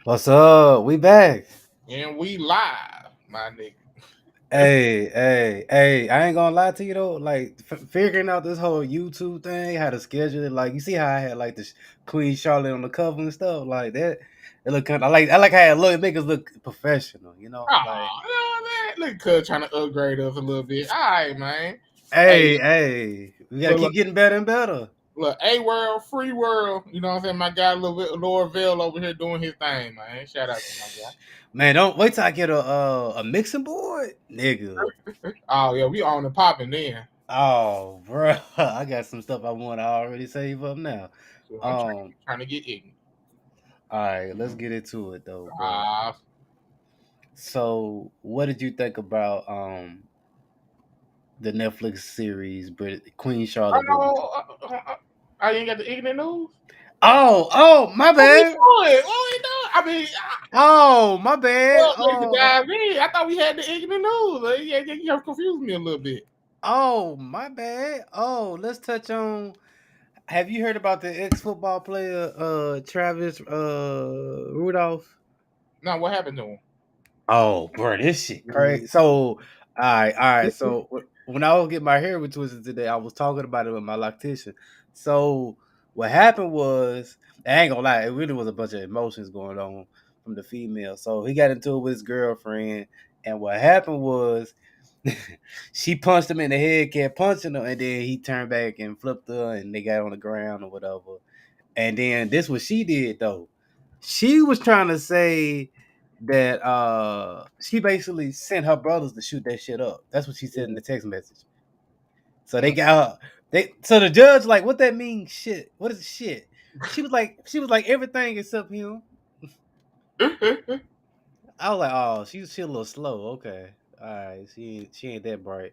What's up? We back. And we live, my nigga. Hey, I ain't gonna lie to you though. Like figuring out this whole YouTube thing, how to schedule it. Like you see how I had like this Queen Charlotte on the cover and stuff like that. It look kind. I like how it look. It make us look professional. You know, like Oh, man. Look, cuz trying to upgrade us a little bit. All right, man. Hey, hey, we gotta look, keep look, getting better and better. look, A world, free world. You know what I'm saying? My guy, little bit Lord Vale over here doing his thing, man. Shout out to my guy. Man, don't wait till I get a mixing board, nigga. Oh, yeah, we on the popping then. Oh, bro, I got some stuff I want to already save up now. So I'm Um, trying to get ignorant. all right, let's get into it though, bro. Ah, So, what did you think about the Netflix series Queen I Charlotte Bridgerton? know. I ain't got the ignorant news. Oh, my What we bad. doing? What we doing? I mean, Oh, my bad. well, to dive in. I thought we had the ignorant news. Yeah, you have confused me a little bit. My bad. Oh, let's touch on. Have you heard about the ex football player Travis Rudolph? Now, what happened to him? Oh, bro, this shit crazy. So, all right. So when I was getting my hair twisted today, I was talking about it with my loctician. So what happened was, I ain't gonna lie, it really was a bunch of emotions going on from the female. So he got into it with his girlfriend, and what happened was, she punched him in the head, kept punching him, and then he turned back and flipped her, and they got on the ground or whatever. And then this what she did though. She was trying to say that she basically sent her brothers to shoot that shit up. That's what she said in the text message. So they got her. So the judge like, what that mean? Shit. What is shit? She was like everything except him. I was like, oh, she a little slow. Okay, all right. She ain't that bright.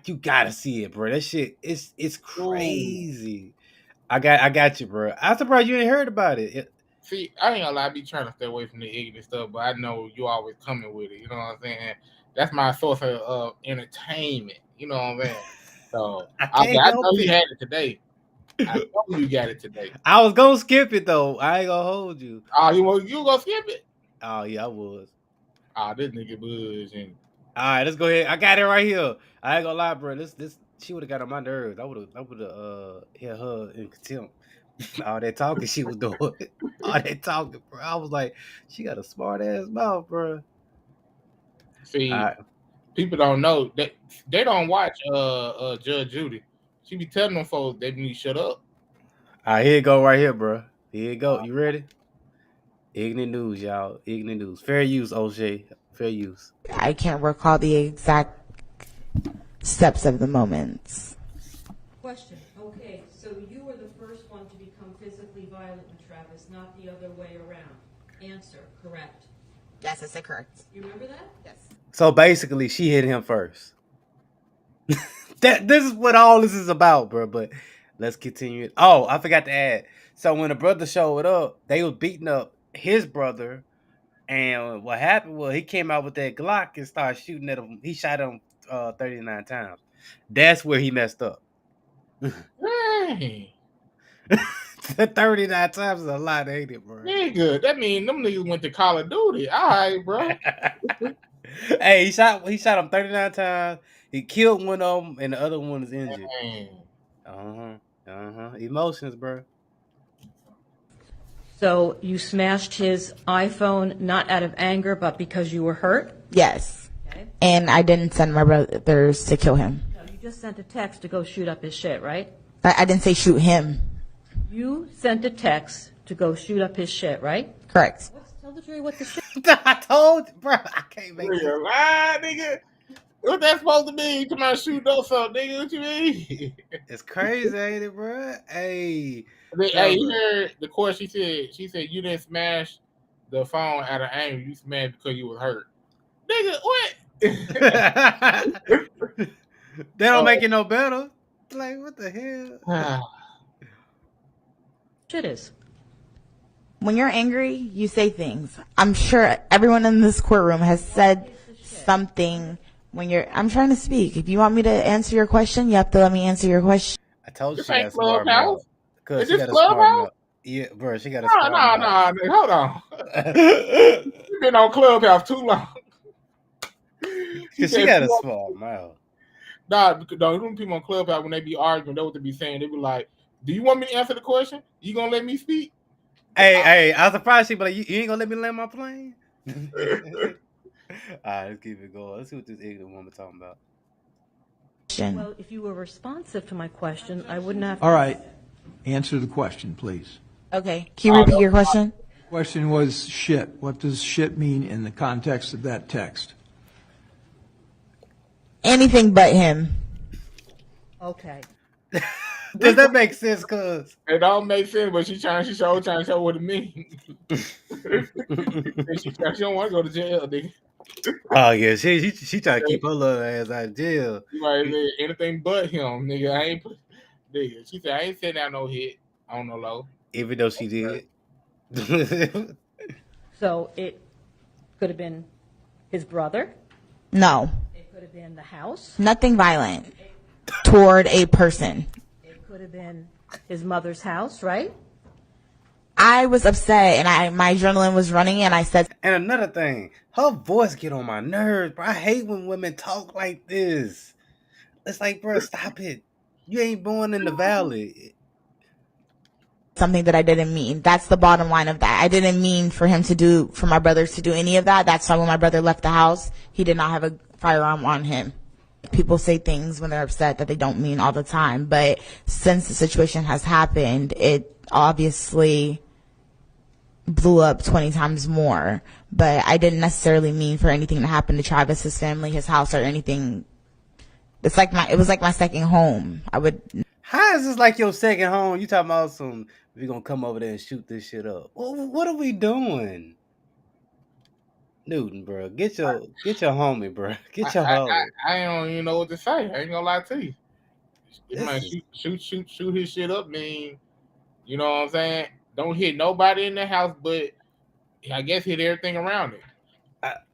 You gotta see it, bro. That shit it's Ooh. crazy. I got you, bro. I'm surprised you ain't heard about it. See, I ain't gonna lie, I be trying to stay away from the ignorant stuff, but I know you always coming with it. You know what I'm saying? That's my source of entertainment. You know what I'm saying? So I I, can't I know help you it. had it today. I know you got it today. I was gonna skip it though. I ain't gonna hold you. Oh, you gonna skip it? Oh yeah, I was. Oh, this nigga buzz and All right, let's go ahead. I got it right here. I ain't gonna lie, bro. This she would have got on my nerves. I would have hit her in contempt. All that talking she was doing. All that talking, bro. I was like, she got a smart ass mouth, bro. All see, right, people don't know that they don't watch Judge Judy. She be telling them folks they need to shut up. all right, here you go, right here, bro. Here you go. You ready? Ignorant news, y'all. Ignorant news. Fair use, O'Shea. Fair use. I can't recall the exact steps of the moments. Question. Okay, so you were the first one to become physically violent with Travis, not the other way around. Answer. Correct. Yes, I said correct. You remember that? Yes. So basically, she hit him first. This is what all this is about, bro. But let's continue. Oh, I forgot to add. So when the brother showed up, they was beating up his brother, and what happened was he came out with that Glock and started shooting at him. He shot him 39 times. That's where he messed up. Hey, 39 times is a lot, ain't it, bro? nigga, that mean them niggas went to Call of Duty. All right, bro. Hey, he shot him 39 times. He killed one of them, and the other one is injured. Man. Emotions, bro. So you smashed his iPhone not out of anger, but because you were hurt? Yes. Okay. And I didn't send my brothers to kill him. No, you just sent a text to go shoot up his shit, right? I didn't say shoot him. You sent a text to go shoot up his shit, right? Correct. Tell the jury what the shit. I told you, bro. I can't make Nigga, this. lie, nigga. What that supposed to mean? To my shoot up something, nigga. What you mean? It's crazy, ain't it, bro? Hey, Hey, you fella. heard the court? She said you didn't smash the phone out of anger. You smashed because you was hurt. Nigga, what? That don't make Oh, it no better. Like, what the hell? Shit is. When you're angry, you say things. I'm sure everyone in this courtroom has said something when you're. I'm trying to speak. If you want me to answer your question, you have to let me answer your question. I told you this she got ain't a smart mouth. Clubhouse. Cause Is she this got a smart Clubhouse? mouth. Yeah, bro, she got a No, smart no, mouth. no, hold on. You've been on Clubhouse too long. She Cause she said, got a smart mouth. nah, don't people on Clubhouse when they be arguing, that's what they be saying. They be like, "Do you want me to answer the question? You gonna let me speak?" Hey, I was surprised she be like, you ain't gonna let me land my plane? All right, let's keep it going. Let's see what this ignorant woman talking about. Well, if you were responsive to my question, I wouldn't have. All right. Answer the question, please. Okay. Can you repeat your question? The question was shit. What does shit mean in the context of that text? Anything but him. Okay. Does that make sense? Cause It don't make sense, but she trying to show what it means. she don't want to go to jail, nigga. oh yeah, she trying to keep her little ass out of jail. You might say anything but him, nigga. I ain't put, nigga. She said I ain't sitting out no hit on no low. Even though she did. So it could have been his brother. No. It could have been the house. Nothing violent toward a person. It could have been his mother's house, right? I was upset and my adrenaline was running and I said. And another thing, her voice get on my nerves, bro. I hate when women talk like this. It's like, bro, stop it. You ain't born in the valley. Something that I didn't mean. That's the bottom line of that. I didn't mean for my brothers to do any of that. That's why when my brother left the house, he did not have a firearm on him. People say things when they're upset that they don't mean all the time. But since the situation has happened, it obviously blew up 20 times more. But I didn't necessarily mean for anything to happen to Travis, his family, his house, or anything. It was like my second home. How is this like your second home? You talking about we gonna come over there and shoot this shit up. What are we doing? Newton, bro. Get your homie, bro. Get your homie. I don't even know what to say. I ain't gonna lie to you. Man, shoot his shit up, man. You know what I'm saying? Don't hit nobody in the house, but I guess hit everything around it.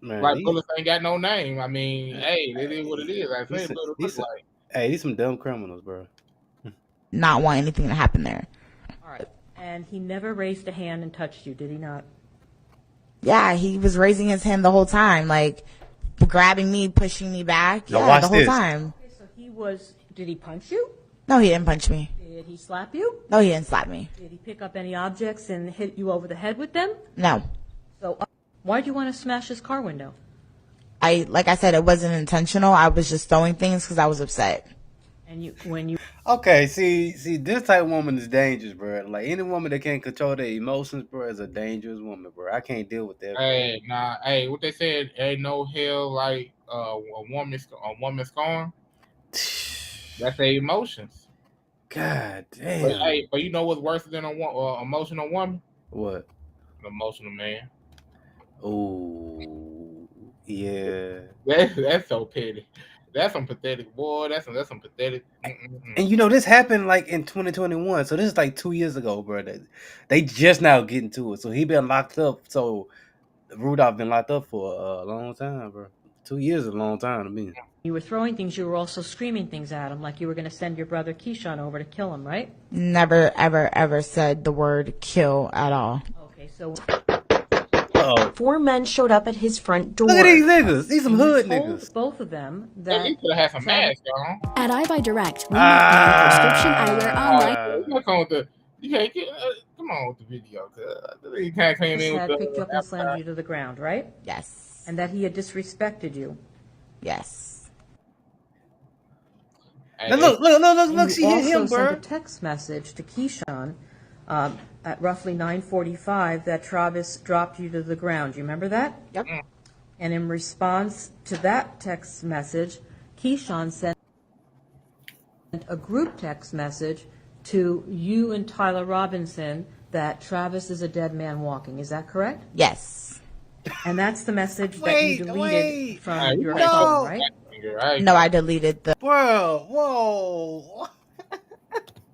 Like bullets ain't got no name. I mean, hey, it is what it is. I say what it looks like. Hey, these some dumb criminals, bro. Not want anything to happen there. All right. And he never raised a hand and touched you, did he not? Yeah, he was raising his hand the whole time, like grabbing me, pushing me back. Now yeah, the whole time. Okay, so did he punch you? No, he didn't punch me. Did he slap you? No, he didn't slap me. Did he pick up any objects and hit you over the head with them? No. So why'd you want to smash his car window? Like I said, it wasn't intentional. I was just throwing things because I was upset. And Okay, see, this type of woman is dangerous, bro. Like any woman that can't control their emotions, bro, is a dangerous woman, bro. I can't deal with that. Hey, bro. Nah, hey, what they said, ain't no hell like a woman scorn. That's their emotions. God damn. But you know what's worse than an emotional woman? What? An emotional man. Oh, yeah. That's so petty. That's some pathetic, boy. That's some pathetic. And you know, this happened like in 2021, so this is like 2 years ago, bro. They just now getting to it, so he been locked up. So Rudolph been locked up for a long time, bro. 2 years is a long time to me. you were throwing things, you were also screaming things at him, like you were going to send your brother Keyshawn over to kill him, right? Never, ever, ever said the word kill at all. Okay, so... Uh-oh. 4 men showed up at his front door. Look at these niggas. These some hood niggas. Both of them that... He could have had some masks on. At iBuyDirect, we make prescription eyewear online. You can't get... come on with the video. He can't came in with picked you up and slammed you to the ground, right? Yes. And that he had disrespected you. Yes. Now look, she hit him, also bro. sent a text message to Keyshawn at roughly 9:45 that Travis dropped you to the ground. You remember that? Yep. And in response to that text message, Keyshawn sent a group text message to you and Tyler Robinson that Travis is a dead man walking. Is that correct? Yes. And that's the message that you deleted from your phone, right? No, I deleted the... Bro, whoa.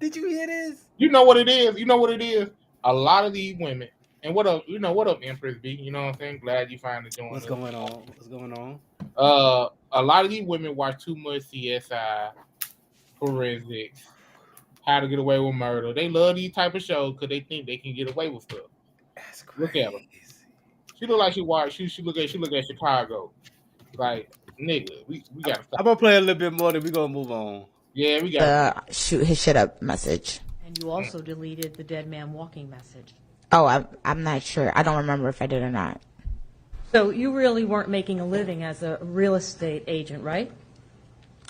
Did you hear this? You know what it is? A lot of these women, and what up, Empress B? You know what I'm saying? Glad you finally joined us. What's going on? A lot of these women watch too much CSI, forensics, How to Get Away with Murder. They love these type of shows because they think they can get away with stuff. That's crazy. Look at her. She look like she watched. She look at Chicago. Like, nigga, we gotta stop. I'm gonna play a little bit more, then we gonna move on. Yeah, we gotta shoot his shit up message. And you also deleted the dead man walking message. Oh, I'm not sure. I don't remember if I did or not. So you really weren't making a living as a real estate agent, right?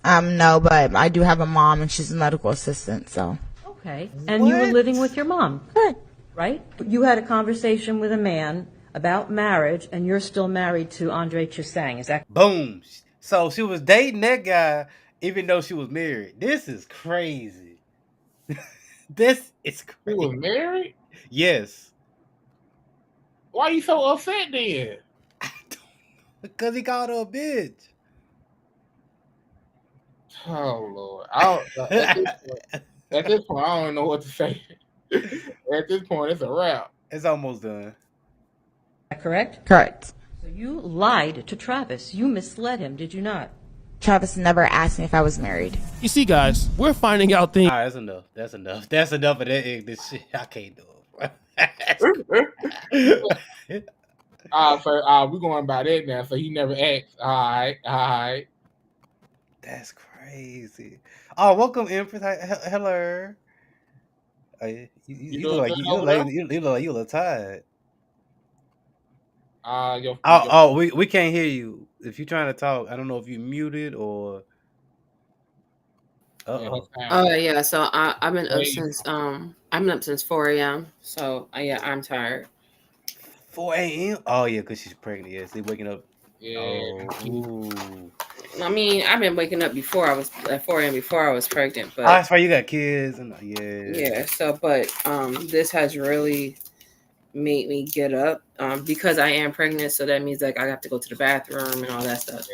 No, but I do have a mom and she's a medical assistant, so. Okay. And you were living with your mom, Good. right? You had a conversation with a man about marriage, and you're still married to Andre Chusang. Is that boom? So she was dating that guy even though she was married. This is crazy. This is crazy. She was married? Yes. Why you so upset then? Because he called her a bitch. Oh Lord! At this point, I don't know what to say. At this point, it's a wrap. It's almost done. correct? Correct. So you lied to Travis. You misled him, did you not? Travis never asked me if I was married. You see, guys, we're finding out things. All right, that's enough. That's enough. That's enough of that. This shit, I can't do it. So we're going by that now. So he never asked. All right. That's crazy. Oh, welcome, Empress. Hello. You look like you look a little tired. We can't hear you. If you're trying to talk, I don't know if you muted or. Yeah. So I've been up since I've been up since 4 a.m. So yeah, I'm tired. 4 a.m. Oh yeah, because she's pregnant. Yeah, she's waking up. Yeah. Ooh. I mean, I've been waking up before I was at 4 a.m. before I was pregnant, but that's why you got kids and yeah. So, but this has really made me get up because I am pregnant. So that means like I have to go to the bathroom and all that stuff,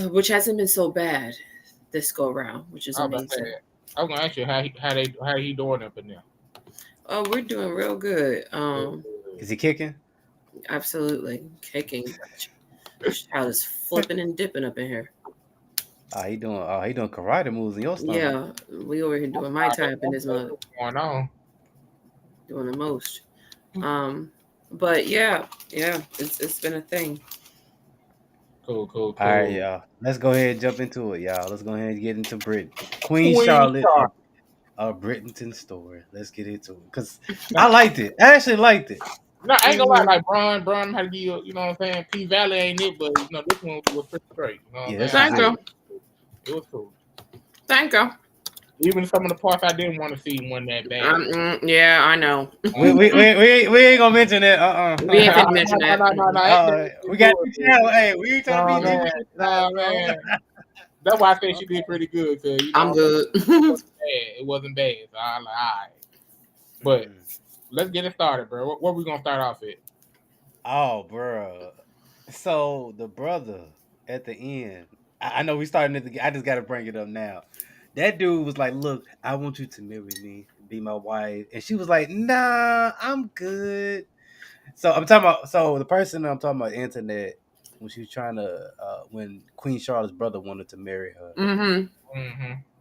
which hasn't been so bad this go around, which is amazing. I was gonna ask you how he doing up in there. Oh, we're doing real good. Is he kicking? Absolutely kicking. Child is flipping and dipping up in here. He doing karate moves in your stomach. Yeah, we over here doing my type in this mother. Going on. Doing the most. But yeah, it's been a thing. Cool. All right, y'all. Let's go ahead and jump into it, y'all. Let's go ahead and get into Bridgerton. Queen Charlotte, Bridgerton story. Let's get into it because I liked it. I actually liked it. No, I ain't gonna lie. Like Bron had to give you know what I'm saying. P Valley ain't it, but this one was pretty great. You know what I'm saying? Thank you. It was cool. Thank you. Even some of the parts I didn't want to see wasn't that bad. Yeah, I know. we ain't gonna mention it. We ain't gonna mention that. No. We got to tell. Hey, we ain't trying to be man. That's why I think she did pretty good. Cause, I'm good. It wasn't bad. So I'm like, all right. But let's get it started, bro. What we gonna start off with? Oh, bro. So the brother at the end. I know we starting at the. I just got to bring it up now. That dude was like, "Look, I want you to marry me, be my wife," and she was like, "Nah, I'm good." So I'm talking about. So the person I'm talking about, internet, when she was trying to, when Queen Charlotte's brother wanted to marry her.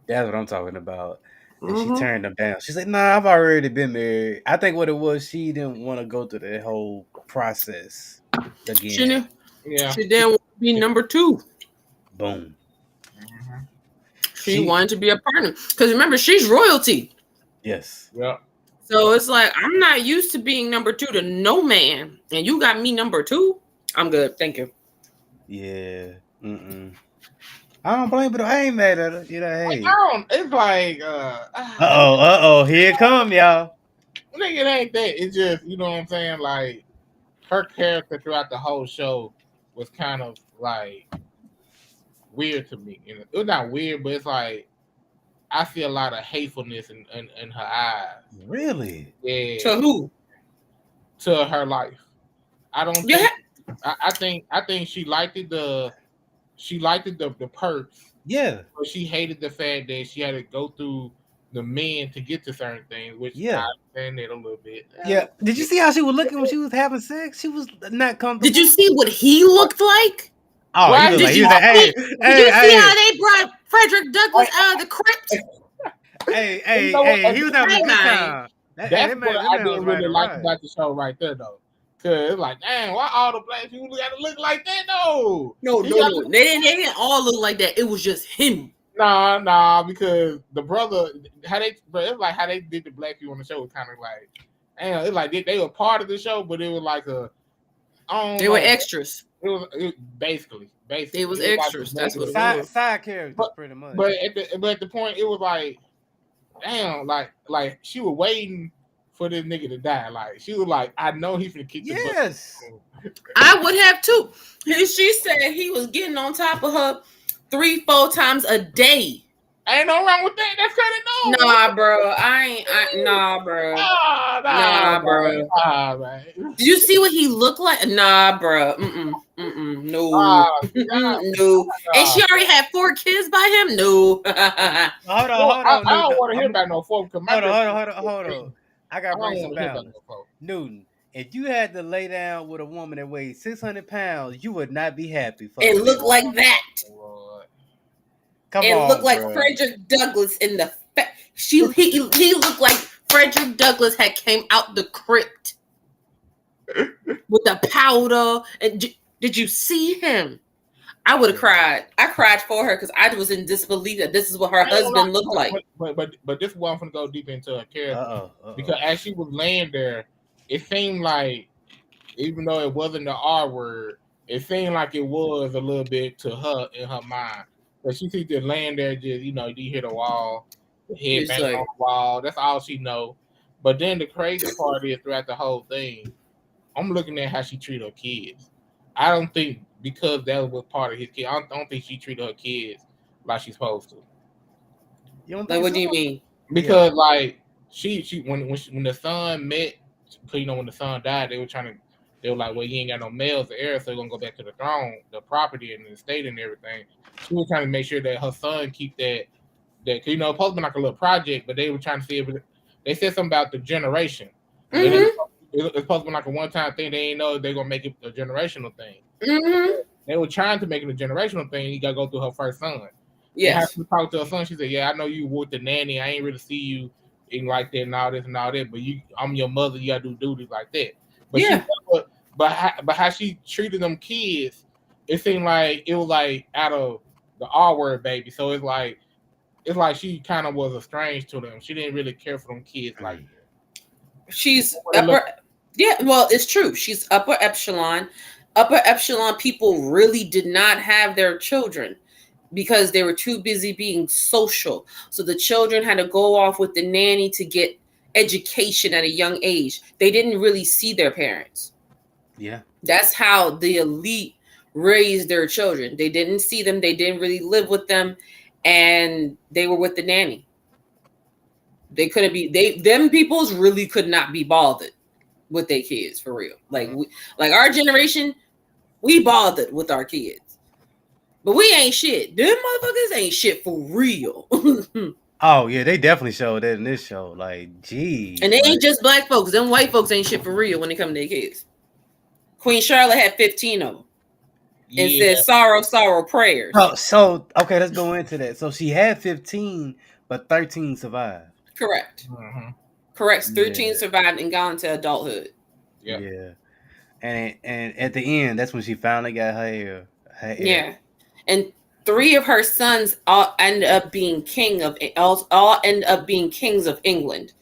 That's what I'm talking about. And she turned him down. She's like, "Nah, I've already been married." I think what it was, she didn't want to go through that whole process again. She didn't want to be number 2. Boom. She wanted to be a partner. Because remember, she's royalty. Yes. Yeah. So it's like, I'm not used to being number 2 to no man. And you got me number 2? I'm good. Thank you. Yeah. I don't blame her. I ain't mad at her. You know, hey. It's like, Here it come, y'all. Nigga, it ain't that. It's just, you know what I'm saying? Like, her character throughout the whole show was kind of like weird to me. It was not weird, but it's like I see a lot of hatefulness in her eyes. Really? Yeah. To who? To her life. I don't. Yeah. I think she liked it. She liked it the perks. Yeah. But she hated the fact that she had to go through the men to get to certain things, which I understand it a little bit. Yeah. Did you see how she was looking when she was having sex? She was not comfortable. Did you see what he looked like? Oh, did you see how they brought Frederick Douglass out of the crypt? Hey, he was having a good time. That's what I didn't really like about the show right there, though. Cause it's like, dang, why all the black people gotta look like that, though? No. They didn't all look like that. It was just him. Nah, because the brother, it's like how they did the black people on the show was kind of like, damn, it's like they were part of the show, but it was like they were extras. It was basically. They was extras. Like, that's what it was. Side characters, pretty much. But at the point, it was like, damn, like she was waiting for this nigga to die. Like she was like, I know he's gonna kick the butt. I would have too. She said he was getting on top of her 3-4 times a day. Ain't no wrong with that. That's kind of Nah, bro. Nah, bro. Nah, bro. Man. Did you see what he looked like? Nah, bro. No. No. And she already had 4 kids by him? No. Hold on. I don't want to hear about no 4. Hold on. I got to bring some balance. Newton, if you had to lay down with a woman that weighs 600 pounds, you would not be happy. It looked like that. Come it on, looked like bro. Frederick Douglass in the he looked like Frederick Douglass had came out the crypt with the powder. And did you see him? I would have cried. I cried for her because I was in disbelief that this is what her husband looked like. But this is why I'm gonna go deep into her character because as she was laying there, it seemed like even though it wasn't the R word, it seemed like it was a little bit to her in her mind. But she sees just laying there, just you hit the wall, the head bang on the wall. That's all she know. But then the crazy part is throughout the whole thing, I'm looking at how she treated her kids. I don't think because that was part of his kid. I don't think she treated her kids like she's supposed to. You don't like what do you mean? Because like she when the son met, because when the son died, they were like, well, you ain't got no males or heirs, so you're gonna go back to the throne, the property and the estate and everything. She was trying to make sure that her son keep that cause, it's supposed to be like a little project, but they were trying to see if they said something about the generation. Mm-hmm. It's supposed to be like a one-time thing. They ain't know they're gonna make it a generational thing. Mm-hmm. They were trying to make it a generational thing. You gotta go through her first son. Yeah. She talked to her son. She said, "Yeah, I know you with the nanny. I ain't really see you in like that and all this and all that. But I'm your mother. You gotta do duties like that." But yeah. But how she treated them kids, it seemed like it was like out of the R word, baby. So it's like she kind of was estranged to them. She didn't really care for them kids like that. She's upper. Yeah, well, it's true. She's upper echelon. Upper echelon people really did not have their children because they were too busy being social. So the children had to go off with the nanny to get education at a young age. They didn't really see their parents. Yeah. That's how the elite raised their children. They didn't see them. They didn't really live with them. And they were with the nanny. They couldn't be, them peoples really could not be bothered with their kids for real. Like our generation, we bothered with our kids. But we ain't shit. Them motherfuckers ain't shit for real. Oh yeah, they definitely showed that in this show. Like, geez. And they ain't just black folks. Them white folks ain't shit for real when it comes to their kids. Queen Charlotte had 15 of them. And said sorrow prayers. So okay, let's go into that. So she had 15, but 13 survived. Correct. Mm-hmm. Correct. 13 survived and got into adulthood. Yeah. And at the end, that's when she finally got her heir. Yeah. And 3 of her sons all ended up being kings of England,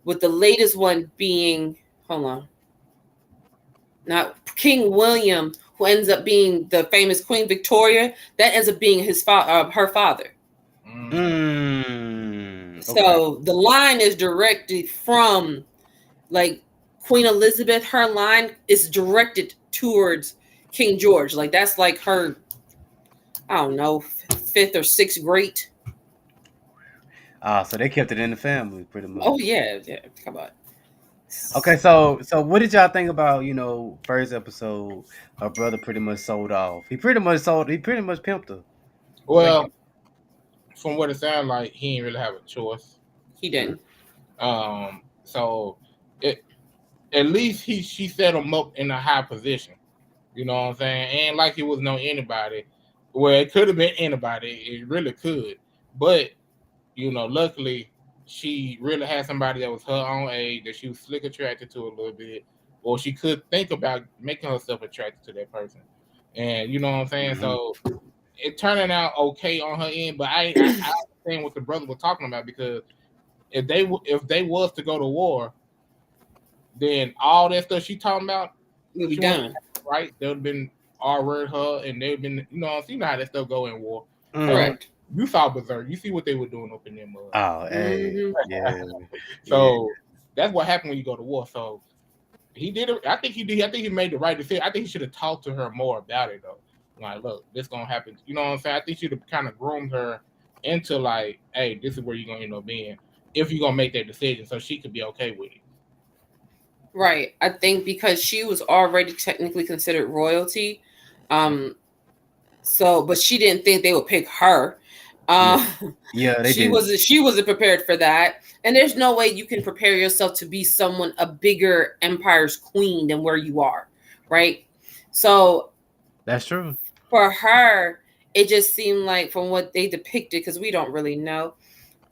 with the latest one being not King William, who ends up being the famous Queen Victoria. That ends up being her father. So the line is directed from like Queen Elizabeth. Her line is directed towards King George. Like that's like her, I don't know, 5th or 6th great. So they kept it in the family pretty much. Oh yeah. Come on. Okay, so what did y'all think about, first episode, her brother pretty much sold off. He pretty much pimped her. Well, from what it sounds like, he didn't really have a choice. He didn't. So at least she set him up in a high position. You know what I'm saying? And like he was no anybody. Well, it could have been anybody. It really could. But, luckily she really had somebody that was her own age that she was slick attracted to a little bit, or she could think about making herself attracted to that person. And you know what I'm saying? Mhm. So it turning out okay on her end, but I understand what the brother was talking about, because if they was to go to war, then all that stuff she talking about We'll be she done. right? They would have been R-word her, and they would have been, you know how that stuff go in war. Correct. You saw Berserk. You see what they were doing up in them mud. Oh, hey, yeah. So that's what happened when you go to war. So he did it. I think he did. I think he made the right decision. I think he should have talked to her more about it though. Like, look, this gonna happen. You know what I'm saying? I think she should have kind of groomed her into like, hey, this is where you're gonna end up being if you're gonna make that decision, so she could be okay with it. Right. I think because she was already technically considered royalty. So, but she didn't think they would pick her. Yeah, they she did. she wasn't prepared for that. And there's no way you can prepare yourself to be someone, a bigger empire's queen than where you are, right? So That's true. for her, it just seemed like, from what they depicted, because we don't really know.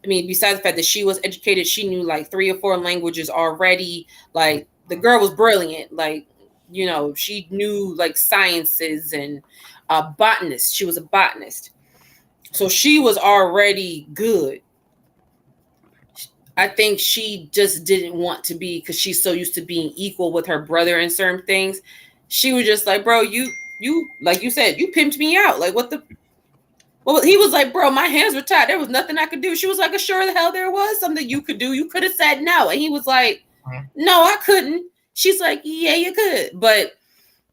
I mean, besides the fact that she was educated, she knew like 3 or 4 languages already. Like, the girl was brilliant. Like, you know, she knew like sciences and botanist. She was a botanist. So she was already good. I think she just didn't want to be, because she's so used to being equal with her brother in certain things. She was just like, bro, you like you said, you pimped me out. Like, what the? Well, he was like, bro, my hands were tied. There was nothing I could do. She was like, sure the hell there was something you could do. You could have said no. And he was like, no, I couldn't. She's like, yeah, you could. But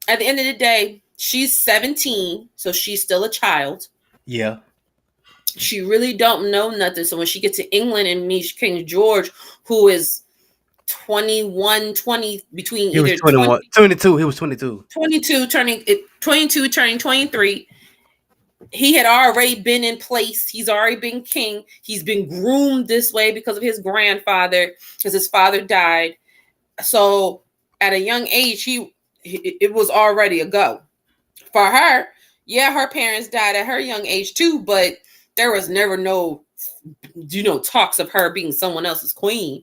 at the end of the day, she's 17, so she's still a child. Yeah. She really don't know nothing. So when she gets to England and meets King George, who is 21, 20, between He was either 21, 22. He was 22. 22 turning 23. He had already been in place. He's already been king. He's been groomed this way because of his grandfather, because his father died. So at a young age, it was already a go. For her, yeah, her parents died at her young age too, but there was never no, talks of her being someone else's queen.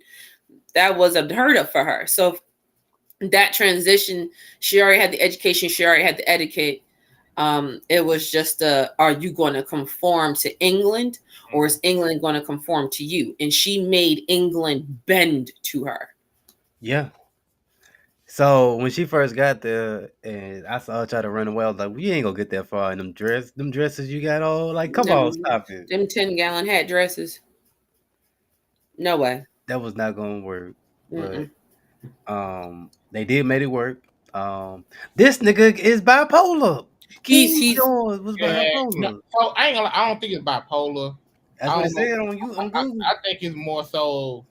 That was unheard of for her. So that transition, she already had the education, she already had the etiquette. It was just are you going to conform to England, or is England going to conform to you? And she made England bend to her. Yeah. So when she first got there, and I saw her try to run away, I was like, "We ain't gonna get that far in them dresses you got on. Like, come on, stop it. Them 10-gallon hat dresses. No way. That was not gonna work." But they did make it work. This nigga is bipolar. King George was bipolar. So I don't think it's bipolar. That's what it said on Google. I think it's more so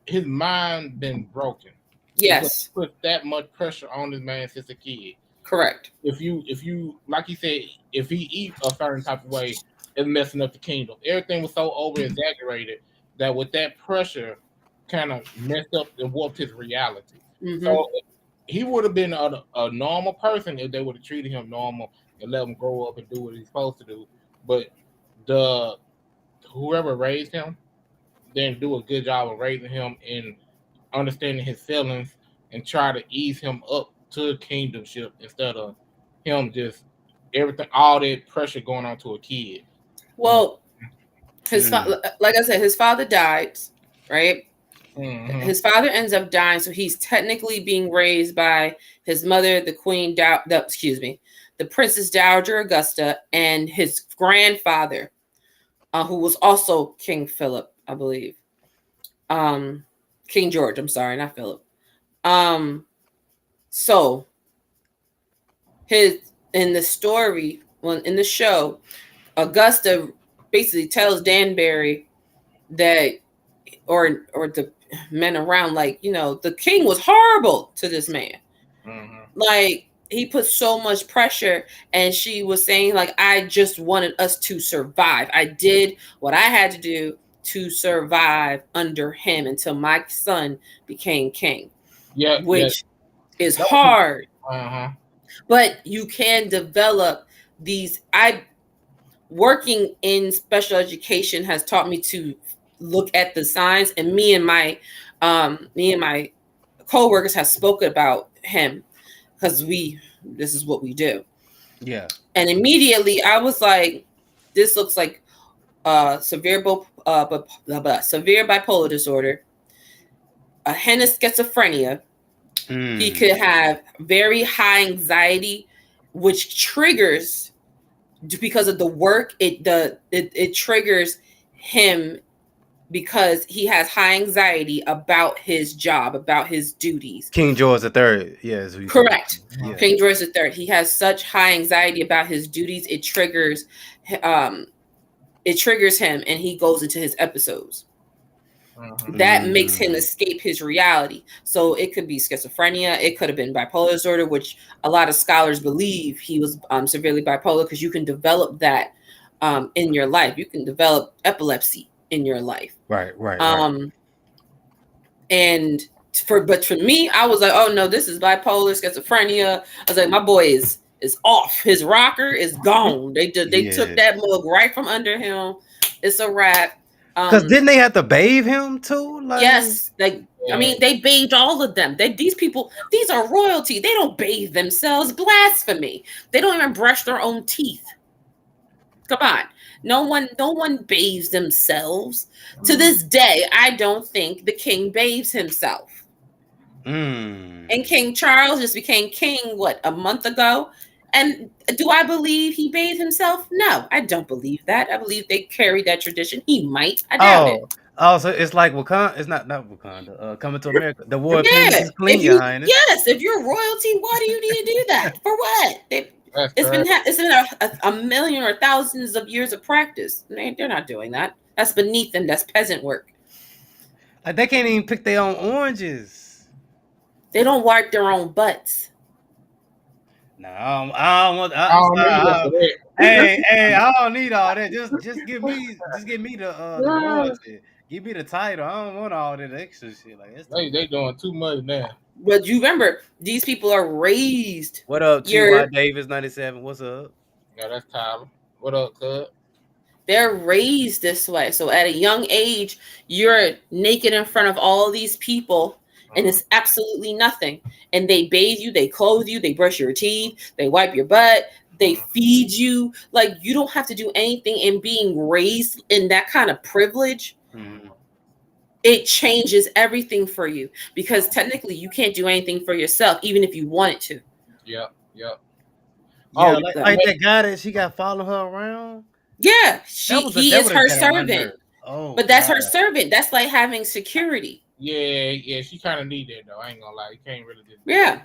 his mind been broken. Yes. Put that much pressure on this man since a kid. Correct. If you like you said, if he eat a certain type of way, it's messing up the kingdom. Everything was so over exaggerated that with that pressure kind of messed up and warped his reality. Mm-hmm. So he would have been a normal person if they would have treated him normal and let him grow up and do what he's supposed to do. But whoever raised him didn't do a good job of raising him and understanding his feelings and try to ease him up to kingdomship instead of him just everything, all that pressure going on to a kid. Well, like I said, his father died, right? Mm-hmm. His father ends up dying, so he's technically being raised by his mother, the the Princess Dowager Augusta, and his grandfather, who was also King Philip, I believe. King George, I'm sorry, not Philip. So in the story, in the show, Augusta basically tells Danbury that, or the men around, like, the king was horrible to this man. Mm-hmm. Like, he put so much pressure, and she was saying, like, I just wanted us to survive. I did what I had to do to survive under him until my son became king. Yeah, which is hard. Uh-huh. But you can develop these. Working in special education has taught me to look at the signs. And me and my co-workers have spoken about him because this is what we do. Yeah. And immediately I was like, this looks like severe bipolar disorder, a hint of schizophrenia. He could have very high anxiety, which triggers, because of the work, it triggers him because he has high anxiety about his job, about his duties. King George III. Yes. Correct. Yeah. King George III. He has such high anxiety about his duties. It triggers him, and he goes into his episodes. That makes him escape his reality. So it could be schizophrenia. It could have been bipolar disorder, which a lot of scholars believe he was severely bipolar, because you can develop that in your life. You can develop epilepsy in your life. Right. And for me, I was like, oh no, this is bipolar, schizophrenia. I was like, my boy is off. His rocker is gone. They took that mug right from under him. It's a wrap. Because didn't they have to bathe him too? Like, yes, I mean, they bathed all of them. These people, these are royalty. They don't bathe themselves. Blasphemy. They don't even brush their own teeth. Come on. No one bathes themselves. To this day, I don't think the king bathes himself. And King Charles just became king, a month ago? And do I believe he bathed himself? No, I don't believe that. I believe they carried that tradition. He might. I doubt it. Oh, so it's like Wakanda. It's not Wakanda. Coming to America. The war opinions is clean, Your Highness. Yes, if you're royalty, why do you need to do that? For what? It's been a million or thousands of years of practice. They're not doing that. That's beneath them. That's peasant work. They can't even pick their own oranges. They don't wipe their own butts. No, I don't want. Hey, I don't need all that. Just give me the royalty. Give me the title. I don't want all that extra shit. Like they doing too much now. But you remember, these people are raised. What up, T.Y. Davis 97? What's up? Yeah, that's Tyler. What up, cuz? They're raised this way. So at a young age, you're naked in front of all these people, and it's absolutely nothing. And they bathe you, they clothe you, they brush your teeth, they wipe your butt, they feed you. Like, you don't have to do anything. And being raised in that kind of privilege, it changes everything for you, because technically you can't do anything for yourself, even if you wanted to. Yep. Oh, like that guy that she got following her around? Yeah, he is her servant. Oh, but that's her servant. That's like having security. Yeah, she kind of need that though. I ain't gonna lie, you can't really do that. Yeah,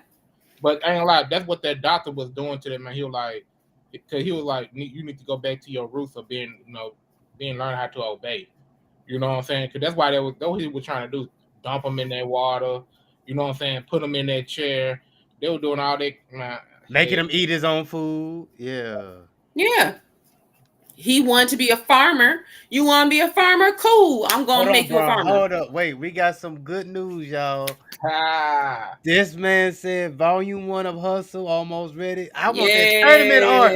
but I ain't gonna lie, that's what that doctor was doing to them, man. He was like, because he was like, you need to go back to your roots of being learn how to obey. You know what I'm saying? Because that's why what he was trying to do, dump them in that water. You know what I'm saying? Put them in that chair. They were doing all that, making him eat his own food. Yeah. He wanted to be a farmer. You want to be a farmer? Cool. I'm going to make you a farmer. Hold up. Wait, we got some good news, y'all. This man said Volume 1 of Hustle almost ready. I want that tournament art.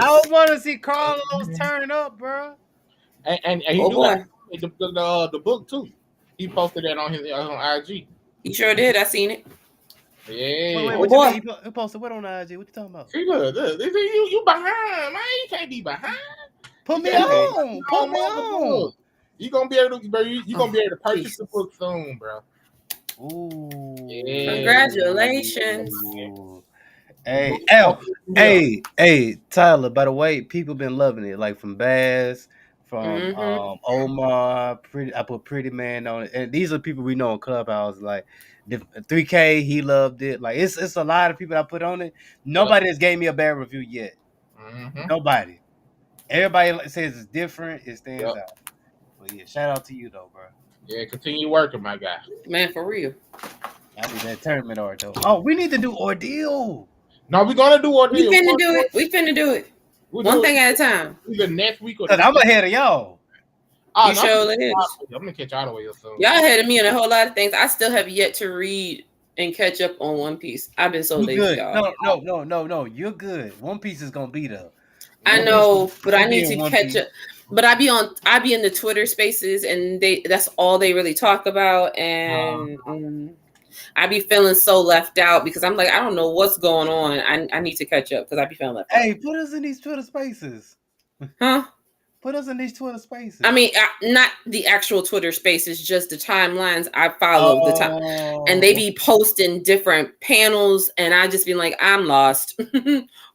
I want to see Carlos turn up, bro. And he the book too. He posted that on his IG. He sure did. I seen it. Yeah. Wait, he posted what on IG? What you talking about? See, look. You behind, man. You can't be behind. Put me on. You gonna be able to, bro. You gonna be able to purchase the book soon, bro. Ooh. Yeah. Congratulations. Ooh. Hey, Tyler, by the way, people been loving it. Like from Baz, from Omar, I put Pretty Man on it. And these are people we know in Clubhouse. Like 3K, he loved it. Like it's a lot of people I put on it. Nobody has gave me a bad review yet. Nobody. Everybody says it's different. It stands out. But yeah, shout out to you though, bro. Yeah, continue working, my guy. Man, for real. I need that tournament art though. Oh, we need to do Ordeal. No, we're gonna do Ordeal. We finna do it. One thing at a time. Either next week or I'm ahead of y'all. You sure is. I'm gonna catch y'all the way soon. Y'all ahead of me on a whole lot of things. I still have yet to read and catch up on One Piece. I've been so lazy, y'all. No. You're good. One Piece is gonna be there. I know, but I need to catch up. But I be in the Twitter spaces, and that's all they really talk about, and I be feeling so left out because I'm like, I don't know what's going on. I need to catch up because I be feeling left out. Hey, put us in these Twitter spaces. Huh? Put us in these Twitter spaces. I mean, not the actual Twitter spaces, just the timelines I follow the time, and they be posting different panels, and I just be like, I'm lost.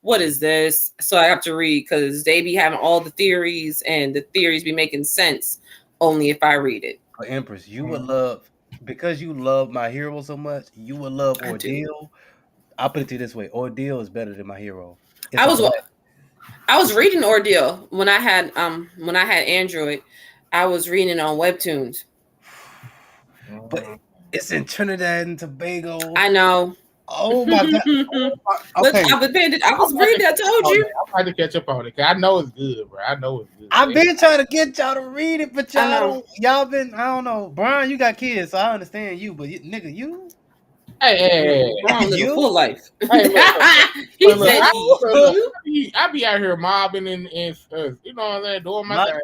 What is this? So I have to read because they be having all the theories, and the theories be making sense only if I read it. Empress, you would love, because you love My Hero so much, you would love Ordeal. I'll put it to you this way: Ordeal is better than My Hero. I was reading Ordeal when I had Android. I was reading it on Webtoons. But it's in Trinidad and Tobago. I know. Oh my god! Okay, I was reading. I told you. I'm trying to catch up on it. I know it's good, bro. I know it's good. I've been trying to get y'all to read it, but y'all been. I don't know, Brian. You got kids, so I understand you. But nigga, you. Hey, Brian live a full life. Hey, look, He I be out here mobbing and you know what I'm saying, doing my thing.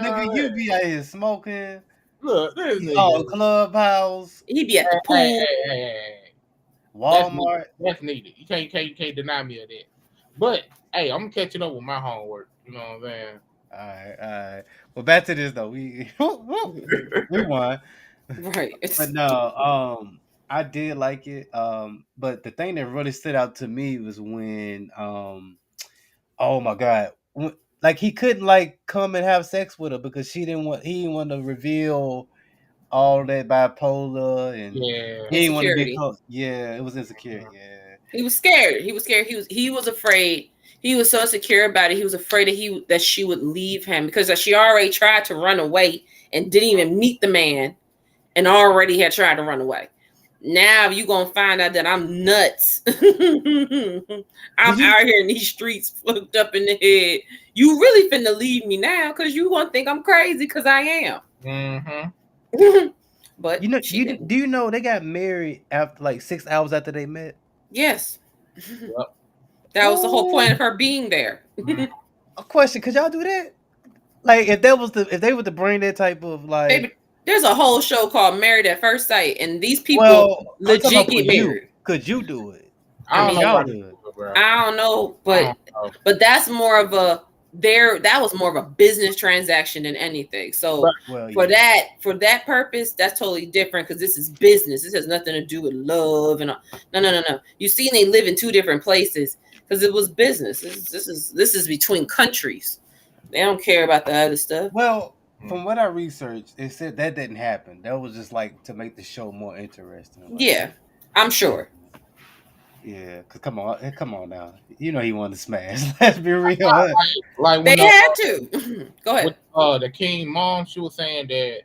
Nigga, you be out here smoking. Look, this nigga. Clubhouse. He be at the pool. Hey. Walmart. That's needed. You can't deny me of that. But hey, I'm catching up with my homework. You know what I'm saying? All right. Well, back to this though. We won. Right. But no, I did like it. But the thing that really stood out to me was when oh my god, like he couldn't like come and have sex with her because he didn't want to reveal all that bipolar and he didn't want to be close. Yeah, it was insecure. Yeah, he was scared. He was afraid. He was so insecure about it. He was afraid that she would leave him because she already tried to run away and didn't even meet the man, and already had tried to run away. Now you gonna find out that I'm nuts. I'm out here in these streets, fucked up in the head. You really finna leave me now because you gonna think I'm crazy because I am. Mm-hmm. But do you know they got married after like 6 hours after they met? Yes. Yep. That was the whole point of her being there. A question: could y'all do that? Like, if they were to bring that type of like, baby, there's a whole show called Married at First Sight, and these people legit get married. Could you do it? I don't know, but that's more of a that was more of a business transaction than anything. So for that purpose, that's totally different because this is business. This has nothing to do with love and no. You see, they live in two different places because it was business. This is between countries. They don't care about the other stuff. Well, from what I researched, it said that didn't happen. That was just like to make the show more interesting. Like, yeah, I'm sure. Yeah, cause come on now. You know he wanted to smash. Let's be real. Like they had to. Go ahead. With, the King mom, she was saying that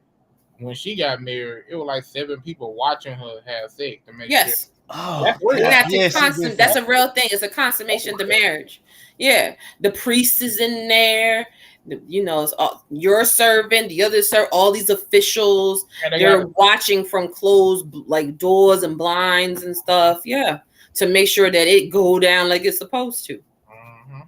when she got married, it was like 7 people watching her have sex to make sure. Oh, that's a real thing. It's a consummation of the marriage. Yeah, the priest is in there. You know, it's your servant, the other all these officials. They're watching from closed like doors and blinds and stuff. Yeah. To make sure that it go down like it's supposed to. Mm-hmm.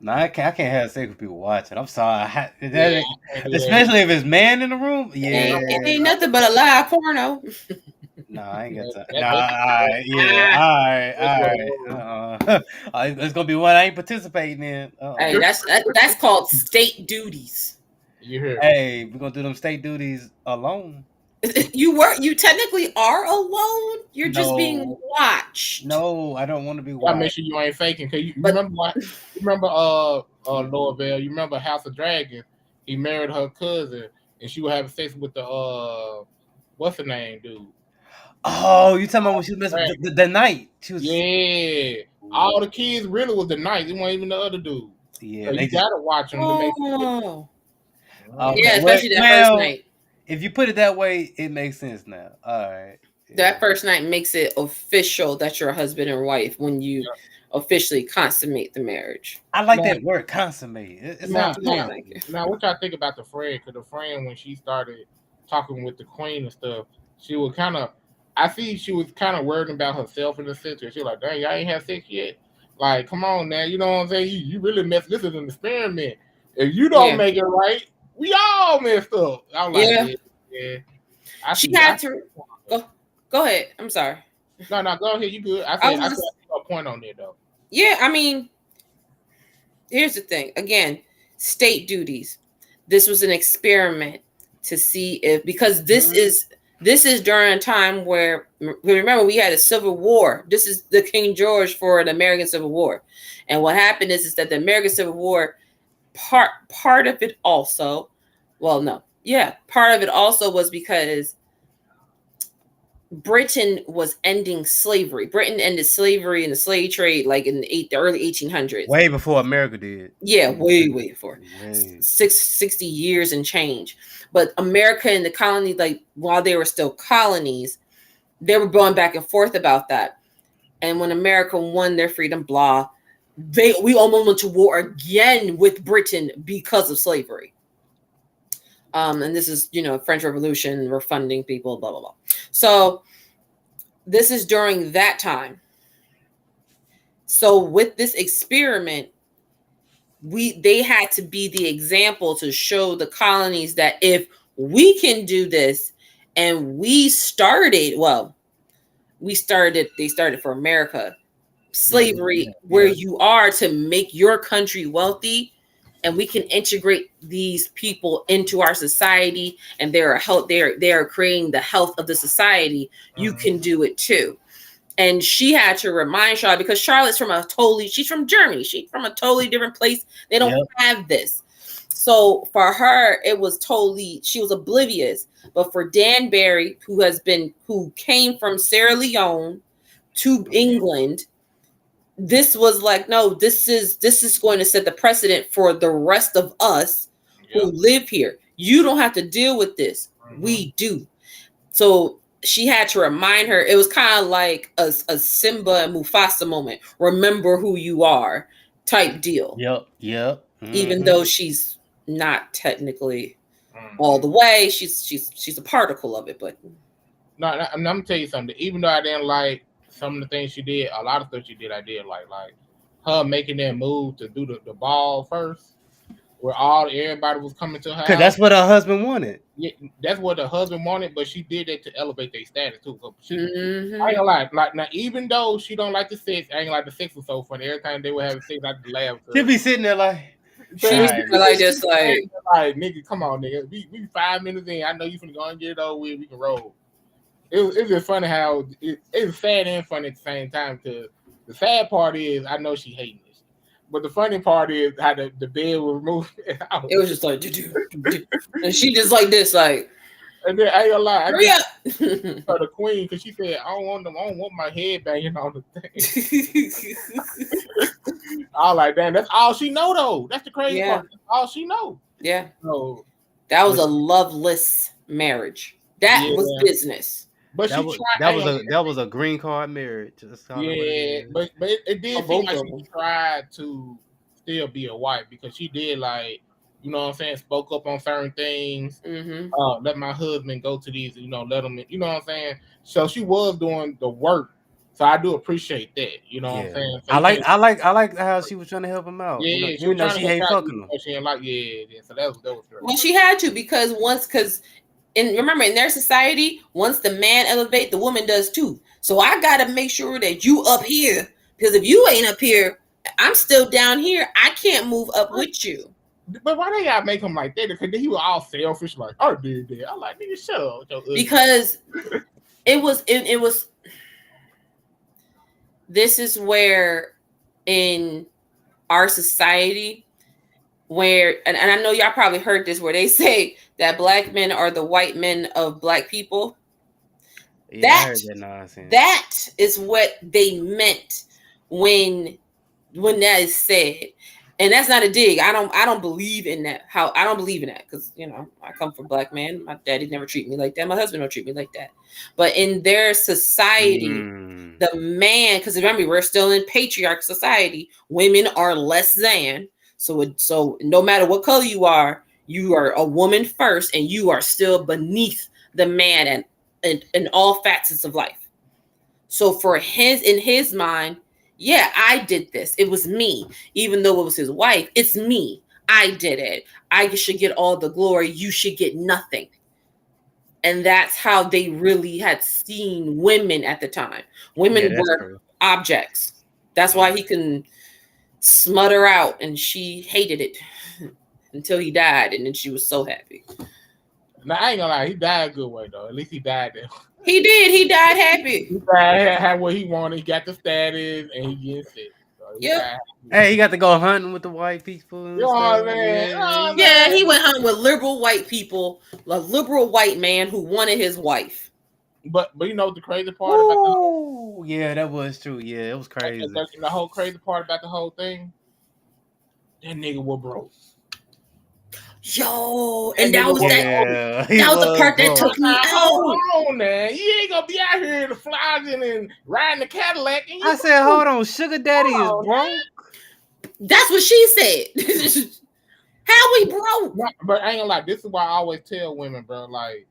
No, I can't have sex with people watching. I'm sorry. Especially if it's man in the room. Yeah. It ain't nothing but a live porno. No, I ain't got time. All right. It's gonna be one I ain't participating in. Hey, that's called state duties. You hear? Hey, we're gonna do them state duties alone. You technically are alone. You're just being watched. No, I don't want to be watched. I make sure you ain't faking. Cause you remember Lord Bell. You remember House of Dragon? He married her cousin, and she would have sex with the what's her name, dude? Oh, you talking about when she was messing with the knight? She was all the kids really was the knight. It wasn't even the other dude. Yeah, so you gotta watch them to make especially that first night. If you put it that way, it makes sense now. All right. That first night makes it official that you're a husband and wife when you officially consummate the marriage. I like that word, consummate. Now, what y'all think about the friend? Because the friend, when she started talking with the queen and stuff, she was kind of, I see she was kind of worried about herself in the sense that she was like, dang, y'all ain't had sex yet? Like, come on now, you know what I'm saying? You really messed, this is an experiment. If you don't make it right, We all messed up. I'm like, yeah. She had to go ahead. I'm sorry. No, go ahead. You good. I said a point on there though. Yeah, I mean, here's the thing. Again, state duties. This was an experiment to see if, because this is during a time where, remember, we had a civil war. This is the King George for the American Civil War. And what happened is that the American Civil War, part of it also, part of it also was because Britain was ending slavery. Britain ended slavery and the slave trade like in the early 1800s. Way before America did. Yeah, way before. 60 years and change. But America and the colony, like while they were still colonies, they were going back and forth about that. And when America won their freedom, we almost went to war again with Britain because of slavery. And this is, French Revolution, we're funding people, blah, blah, blah. So this is during that time. So with this experiment, they had to be the example to show the colonies that if we can do this, and they started for America, slavery, where you are to make your country wealthy, and we can integrate these people into our society, and they are creating the health of the society. You can do it too. And she had to remind Charlotte, because Charlotte's she's from Germany. She's from a totally different place. They don't have this. So for her, she was oblivious. But for Dan Barry, who came from Sierra Leone to England, this was like, no, this is going to set the precedent for the rest of us who live here. You don't have to deal with this. We do. So she had to remind her. It was kind of like a Simba and Mufasa moment. Remember who you are type deal. Yep. Even though she's not technically all the way, she's a particle of it. But no, I'm gonna tell you something. Even though I didn't like some of the things she did, a lot of stuff she did, I did like her making that move to do the ball first, where everybody was coming to her. Because that's what her husband wanted. Yeah, that's what her husband wanted, but she did that to elevate their status too. I ain't gonna lie, like now, even though she don't like the sex, I ain't like the sex was so funny. Every time they would have sex, I just laugh. She'd be sitting there like, nigga, come on, nigga. We 5 minutes in. I know you finna go and get it over with. We can roll. It's just funny how it's sad and funny at the same time. Cause the sad part is I know she hating this, but the funny part is how the bed was moved. It was just like, and she just like this, like. And then I ain't gonna lie, hurry up. For the queen, because she said, I don't want my head banging on the thing. I was like, damn, that's all she know though. That's the crazy part. That's all she know. Yeah. So that was a loveless marriage. That was business. But that was a green card marriage. But it did seem like she tried to still be a wife, because she did, like, you know what I'm saying, spoke up on certain things. Let my husband go to these, let him, you know what I'm saying. So she was doing the work. So I do appreciate that. You know what I'm saying. So I like how she was trying to help him out. Yeah, even though she hate fucking him. She ain't like, So that was great. Well, she had to, because remember, in their society, once the man elevate, the woman does too. So I gotta make sure that you up here, because if you ain't up here, I'm still down here. I can't move up with you. But why they gotta make him like that? Because he was all selfish, like, I did that. I'm like, nigga, shut up. Because it was. This is where in our society, where, and I know y'all probably heard this, where they say that black men are the white men of black people. Yeah, I heard that nonsense. That is what they meant when that is said. And that's not a dig. I don't believe in that. I don't believe in that, because I come from black man. My daddy never treated me like that. My husband don't treat me like that. But in their society, the man, because remember, we're still in patriarch society. Women are less than. So no matter what color you are a woman first, and you are still beneath the man and in all facets of life. So in his mind, yeah, I did this. It was me. Even though it was his wife, it's me. I did it. I should get all the glory. You should get nothing. And that's how they really had seen women at the time. Women were objects. That's why he can smut her out, and she hated it until he died, and then she was so happy. Now, I ain't gonna lie, he died a good way though. At least he died there. He did. He died happy. He had what he wanted. He got the status, and he gets it. So yep. Hey, he got to go hunting with the white people. You know what I mean? Yeah, he went hunting with liberal white people, a liberal white man who wanted his wife. But you know the crazy part about yeah, that was true. Yeah, it was crazy. The whole crazy part about the whole thing, that nigga was broke. Yo, and that was the part that took me out. Hold on, man. You ain't gonna be out here flogging and riding the Cadillac. And I said, hold on, Sugar Daddy is broke. That's what she said. How we broke? But I ain't gonna lie. This is why I always tell women, bro. Like,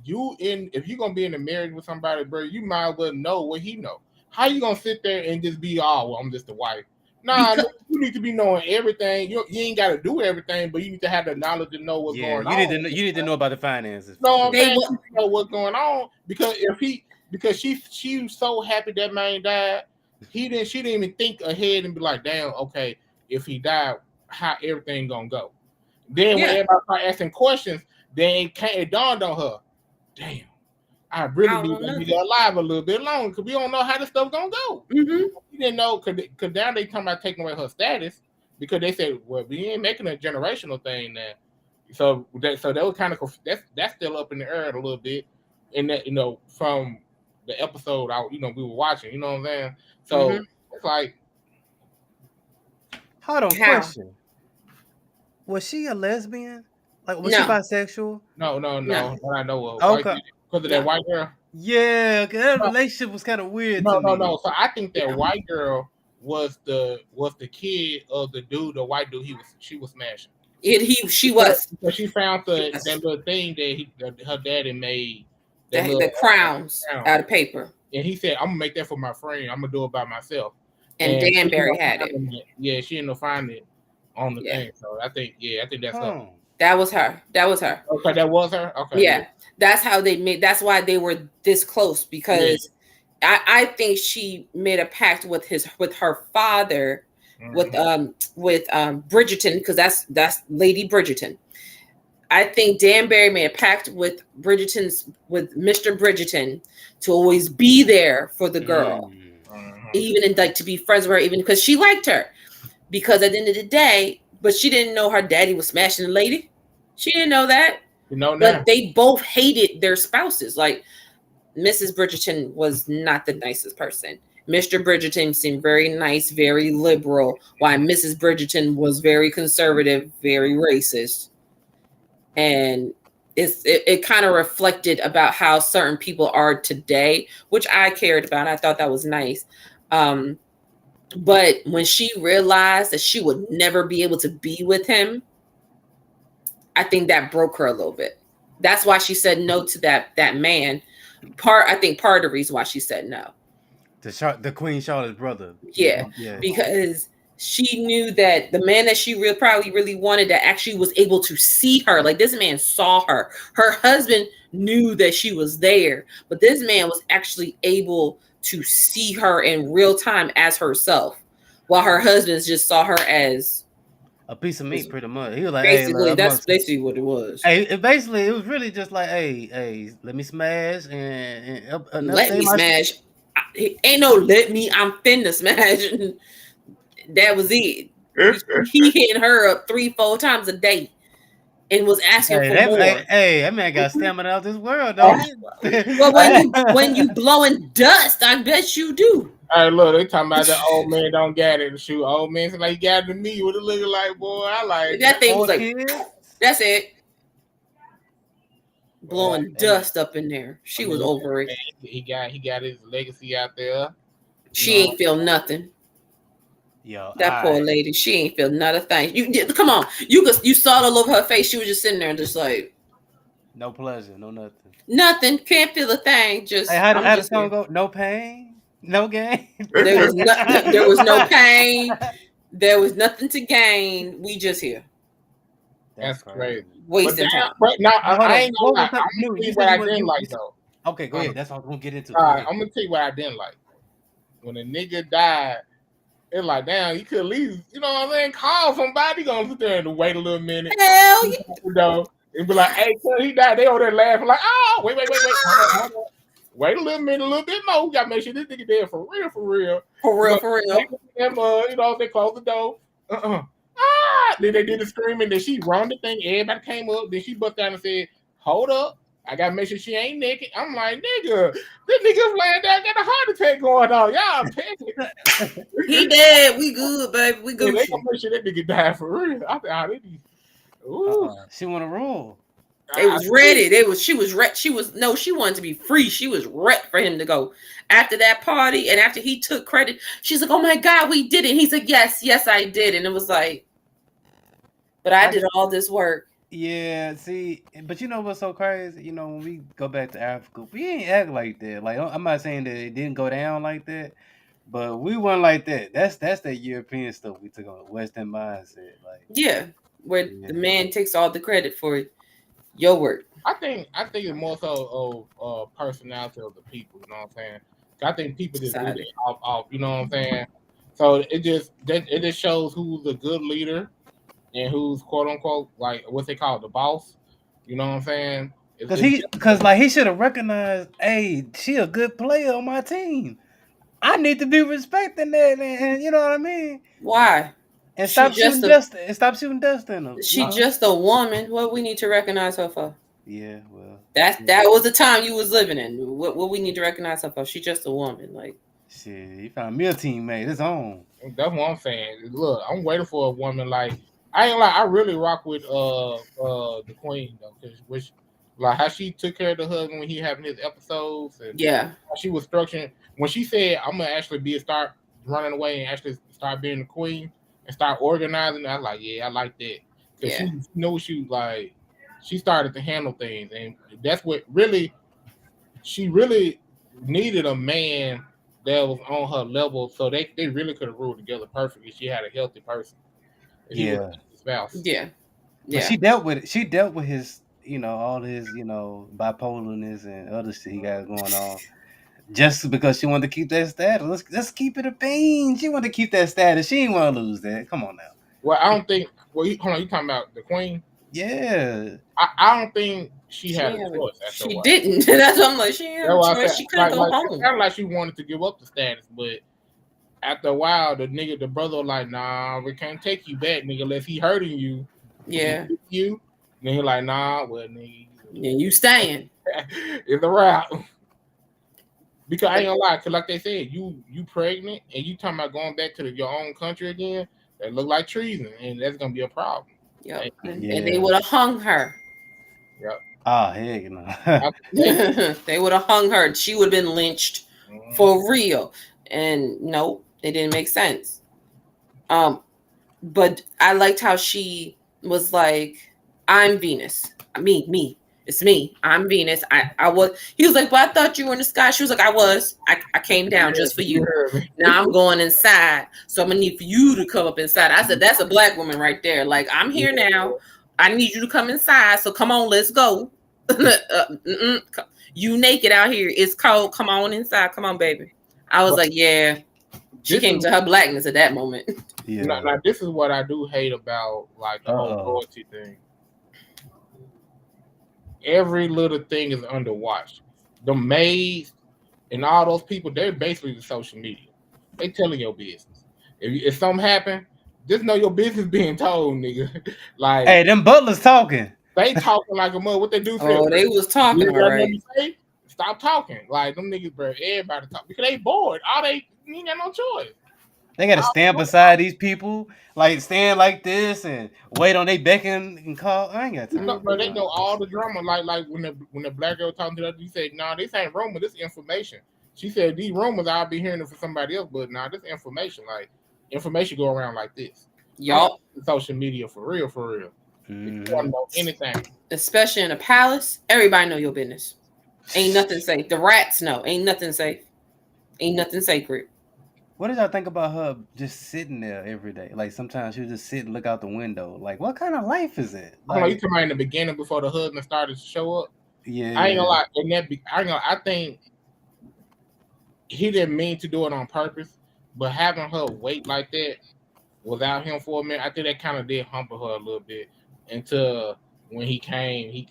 if you're gonna be in a marriage with somebody, bro, you might as well know what he know. How you gonna sit there and just be, well, I'm just the wife? Nah, you need to be knowing everything. You ain't got to do everything, but you need to have the knowledge to know what's going on. You need to know about the finances. No, I'm saying you know what's going on because she was so happy that man died. She didn't even think ahead and be like, damn, okay, if he died, how everything gonna go? Then when everybody started asking questions, then it dawned on her, damn, I really need to be alive a little bit longer because we don't know how this stuff gonna go. Mm-hmm. We didn't know because now they talking about taking away her status because they said, well, we ain't making a generational thing now. So that was kind of that's still up in the air a little bit. And that from the episode we were watching, you know what I'm saying? So it's like, hold on, question. Was she a lesbian? Like, was she bisexual? No. What I know of. Okay. Because of that white girl? Yeah, that relationship was kind of weird to me. No. So I think that white girl was the kid of the dude, the white dude she was smashing. She was. But she found that little thing that her daddy made. The crowns out of paper. And he said, I'm going to make that for my friend. I'm going to do it by myself. And Danbury had it. Yeah, she ended up finding it on the thing. So I think that's her. That was her. Okay, that was her? Okay. Yeah. That's how that's why they were this close because I think she made a pact with her father with Bridgerton because that's Lady Bridgerton. I think Danbury made a pact with Mr. Bridgerton to always be there for the girl, even to be friends with her, even because she liked her. Because at the end of the day, but she didn't know her daddy was smashing the lady. She didn't know that. But they both hated their spouses. Like Mrs. Bridgerton was not the nicest person. Mr. Bridgerton seemed very nice, very liberal, while Mrs. Bridgerton was very conservative, very racist. And it kind of reflected about how certain people are today, which I cared about. I thought that was nice. But when she realized that she would never be able to be with him, I think that broke her a little bit. That's why she said no to that man. I think part of the reason why she said no. The Queen Charlotte's brother. Yeah. Because she knew that the man that she probably really wanted that actually was able to see her. Like this man saw her. Her husband knew that she was there, but this man was actually able to see her in real time as herself, while her husband just saw her as a piece of meat, pretty much. He was like, basically, that's basically what it was. Hey, basically, it was really just like, hey, let me smash and let me smash. Ain't no let me. I'm finna smash. That was it. He hitting her up 3-4 times a day, and was asking for more. That man got stamina out this world, though. Well, when you blowing dust, I bet you do. All right, look, they talking about the old man don't get it. Shoot, old man like he got to me. What it looking like, boy? I like that thing was like, that's it. Blowing dust up in there. She was over it. He got his legacy out there. She ain't feel nothing. Yo, that poor lady, she ain't feel not a thing. You come on, you saw it all over her face. She was just sitting there and just like, no pleasure, no nothing. Nothing, can't feel a thing. Just how the song go? No pain, no gain. There was no pain. There was nothing to gain. We just here. That's crazy. Wasting time. But now I ain't gonna lie. I'm gonna tell you what I didn't like though. Okay, go ahead. That's what I'm gonna get into. All right, I'm gonna tell you what I didn't like. When a nigga died, it's like, damn, you could at least, you know what I'm saying, call somebody. Gonna sit there and wait a little minute. Hell yeah. You know, and be like, hey, he died. They over there laughing like, oh, wait. Hold on. Wait a little minute, a little bit more. We gotta make sure this nigga dead for real. For real. You know, they close the door. Then they did the screaming. Then she run the thing. Everybody came up. Then she bust down and said, hold up. I gotta make sure she ain't naked. I'm like, nigga, this nigga's laying down, got a heart attack going on. Y'all pissing. He dead. We good, baby. We good. They gonna make sure that nigga died for real. I think, she want to roll. They was ready. She wanted to be free. She was ready for him to go. After that party and after he took credit, she's like, oh my God, we did it. He's like, yes, I did. And it was like, but I did all this work. Yeah, see, but you know what's so crazy? You know, when we go back to Africa, we ain't act like that. Like, I'm not saying that it didn't go down like that, but we weren't like that. That's that European stuff we took on, Western mindset. Like, where the man takes all the credit for your work. I think it's more so of personality of the people. You know what I'm saying? I think people just do that off. You know what I'm saying? So it just shows who's a good leader. And who's quote unquote like what's they call the boss? You know what I'm saying? Because he should have recognized, hey, she a good player on my team. I need to be respecting that, and you know what I mean? Why? And stop shooting dust in them. She just a woman. What we need to recognize her for? Yeah, well, that was the time you was living in. What we need to recognize her for? She just a woman. Like, shit, he found me a teammate. It's on. That's what I'm saying. Look, I'm waiting for a woman like. I ain't like. I really rock with the queen though, which like how she took care of the husband when he having his episodes and how she was structuring when she said I'm gonna actually start running away and actually start being the queen and start organizing. I was like, I like that because she knows she started to handle things and that's what she really needed a man that was on her level so they really could have ruled together perfectly. She had a healthy person. Spouse. But she dealt with it. She dealt with his, all his, bipolarness and other shit he got going on. Just because she wanted to keep that status. Let's keep it a bean. She wanted to keep that status. She didn't want to lose that. Come on now. Well, I don't think. Well, hold on. You talking about the queen? Yeah. I don't think she had a choice. She didn't. That's what I'm like. She had a choice. She couldn't go home. It sounded like she wanted to give up the status, but. After a while, the brother was like, nah, we can't take you back, nigga, unless he hurting you. Yeah. You. And then he like, nah, well, nigga. Yeah, you staying. It's a wrap. Because I ain't gonna lie, because like they said, you pregnant and you talking about going back to your own country again, that look like treason, and that's gonna be a problem. Yep. And they would have hung her. Yep. Oh, heck no. They would have hung her. She would have been lynched for real. And no. It didn't make sense. But I liked how she was like, I'm Venus. Me. It's me. I'm Venus. I was. He was like, but I thought you were in the sky. She was like, I was. I came down just for you. Now I'm going inside. So I'm going to need for you to come up inside. I said, that's a black woman right there. Like, I'm here now. I need you to come inside. So come on, let's go. You naked out here. It's cold. Come on inside. Come on, baby. I was like, yeah. She came to her blackness at that moment. Yeah. Now, this is what I do hate about like the whole royalty thing. Every little thing is under watch. The maids and all those people, they're basically the social media. They telling your business. If something happen, just know your business being told, nigga. Like, hey, them butlers talking. They talking like a mother. What they do? They was talking. All right. Stop talking. Like them niggas, bro. Everybody talk because they bored. You ain't got no choice. They got to stand beside these people, like stand like this and wait on they beckon and call. I ain't got time. No, bro, they know all the drama. Like when the black girl talking to her, you said, "Nah, this ain't rumor. This information." She said, "These rumors, I'll be hearing it for somebody else, but nah, this information. Like information go around like this. Y'all, social media for real, for real. If you want to know anything, especially in a palace, everybody know your business. Ain't nothing safe. The rats know. Ain't nothing safe. Ain't nothing sacred. What did y'all think about her just sitting there every day? Like sometimes she would just sit and look out the window. Like what kind of life is it? I don't know, you Like talking about in the beginning before the husband started to show up. yeah, I ain't gonna yeah. lie. In that, I think he didn't mean to do it on purpose, but having her wait like that without him for a minute, I think that kind of did humble her a little bit until when he came. He,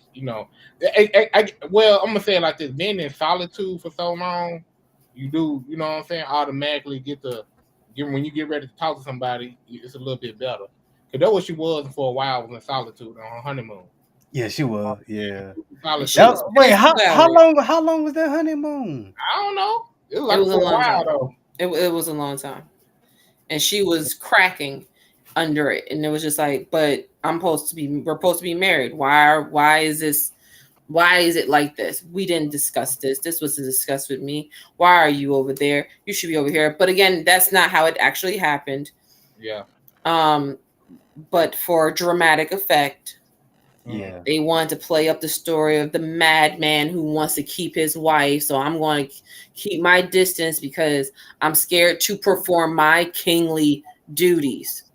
well, I'm gonna say it like this: being in solitude for so long, you do, you know what I'm saying, automatically get when you get ready to talk to somebody, it's a little bit better. Cause that's what she was for a while, was in solitude on her honeymoon. Yeah, she was. Yeah. She was Wait, pissed about it. how long was that honeymoon? I don't know. It was It like was a for a long while time. though. It was a long time, and she was cracking under it, and it was just like, but we're supposed to be married. Why is this? Why is it like this? We didn't discuss this. This was discussed with me. Why are you over there? You should be over here. But again, that's not how it actually happened. Yeah. But for dramatic effect, Yeah. they wanted to play up the story of the madman who wants to keep his wife. So I'm going to keep my distance because I'm scared to perform my kingly duties.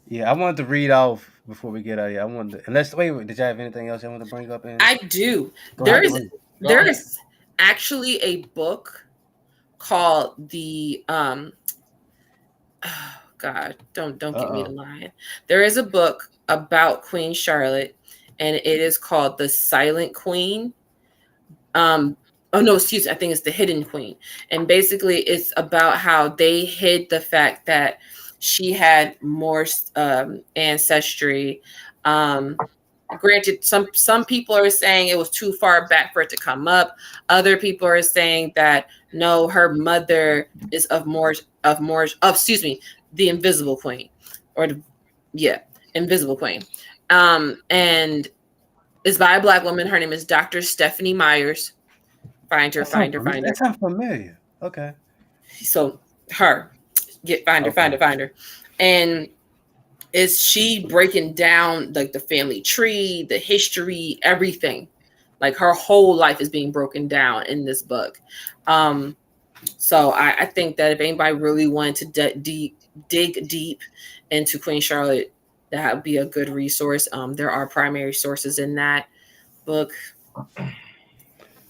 Yeah, I wanted to read off before we get out of here. Wait, did you have anything else you want to bring up in? I do. Go ahead. There is actually a book called the oh God, don't get me to lying. There is a book about Queen Charlotte, and it is called The Silent Queen. Oh no, excuse me, I think it's The Hidden Queen. And basically it's about how they hid the fact that she had more ancestry. Granted, some people are saying it was too far back for it to come up. Other people are saying that no, her mother is excuse me, the Invisible Queen, Invisible Queen, and it's by a Black woman. Her name is Dr. Stephanie Myers. Find her. That sounds familiar. Okay. So find her, and is she breaking down like the family tree, the history, everything? Like her whole life is being broken down in this book. So I think that if anybody really wanted to dig deep into Queen Charlotte, that would be a good resource. There are primary sources in that book.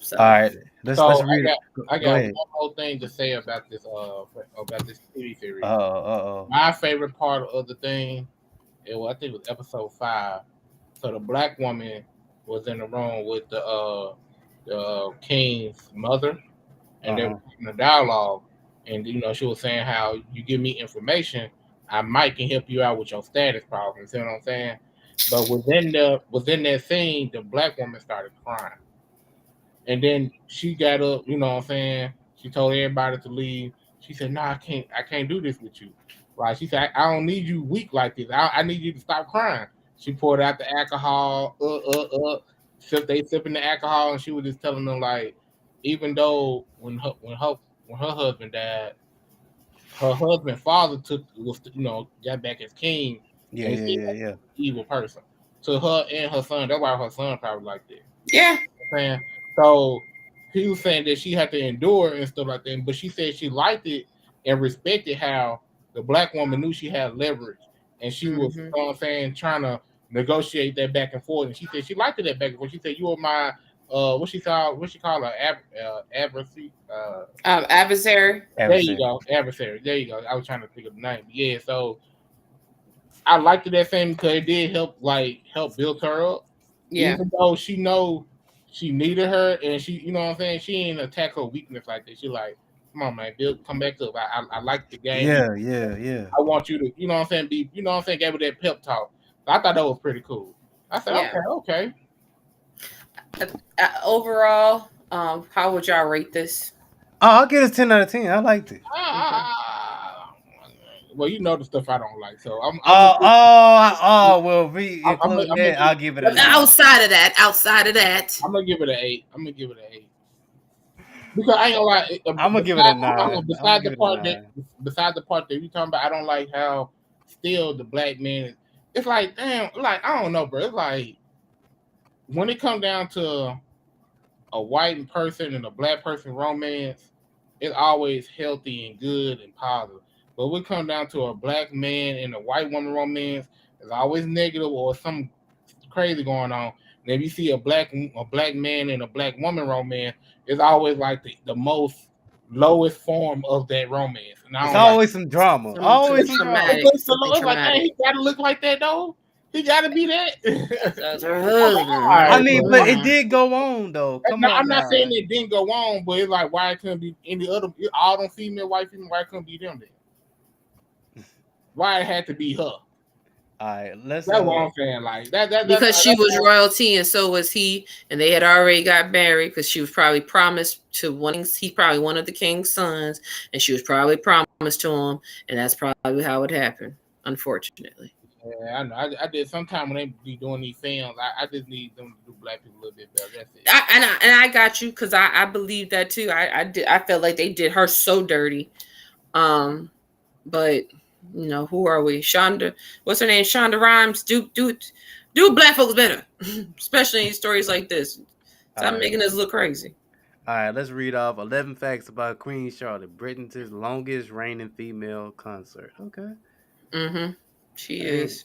So. All right, let's read it. I got one more thing to say about this TV series. My favorite part of the thing, I think it was episode 5. So the Black woman was in the room with the king's mother, and they were having a dialogue. And she was saying how you give me information, I might can help you out with your status problems. You know what I'm saying? But within that scene, the Black woman started crying. And then she got up, you know what I'm saying? She told everybody to leave. She said, "No, I can't do this with you." Right? She said, "I don't need you weak like this. I need you to stop crying." She poured out the alcohol, They sipping the alcohol, and she was just telling them like, even though when her husband died, her husband's father got back as king. Yeah. Evil person. To her and her son. That's why her son probably like that. Yeah. Man. So he was saying that she had to endure and stuff like that, but she said she liked it and respected how the Black woman knew she had leverage, and she was, you know what I'm saying, trying to negotiate that back and forth. And she said she liked that back and forth. She said, "You were my what she call her adversary." Adversary. There you go, adversary. There you go. I was trying to think of the name. Yeah, so I liked that thing because it did help build her up. Yeah. Even though she know she needed her, and she, you know what I'm saying, she ain't attack her weakness like that. She like, come on, man, Bill, come back up. I like the game. Yeah. I want you to, you know what I'm saying, gave her that pep talk. So I thought that was pretty cool. I said, okay. Overall, how would y'all rate this? Oh, I'll give it a 10 out of 10. I liked it. Well, you know the stuff I don't like, so I'm well, including that, I'll give it a 9. Outside of that, I'm gonna give it an 8. Because I ain't gonna lie, I'm gonna give it a 9. Besides the part that you talking about, I don't like how still the Black man. It's like, damn, like I don't know, bro. It's like when it comes down to a white person and a Black person romance, it's always healthy and good and positive. But when it comes down to a black man and a white woman romance, it's always negative or something crazy going on. And if you see a black man and a black woman romance, it's always like the most lowest form of that romance. And I It's don't like always some drama. Always some drama. it's like, man, he gotta look like that though. He gotta be that. That's her husband. I mean, but it did go on though. Come on. I'm not saying it didn't go on, but it's like why it couldn't be any other all them female, why it couldn't be them then? Why it had to be her? All right, that's what I'm saying. Like that because she was royalty and so was he, and they had already got married because she was probably promised to he's probably one of the king's sons, and she was probably promised to him, and that's probably how it happened, unfortunately. Yeah, I know. I did sometime when they be doing these films. I just need them to do black people a little bit better. That's it. And I got you because I believe that too. I felt like they did her so dirty. But you know, who are we? Shonda, what's her name? Shonda Rhimes. Do black folks better, especially in stories like this. Stop making us look crazy. All right, let's read off 11 facts about Queen Charlotte, Britain's longest reigning female consort. Okay. Mm-hmm. She is.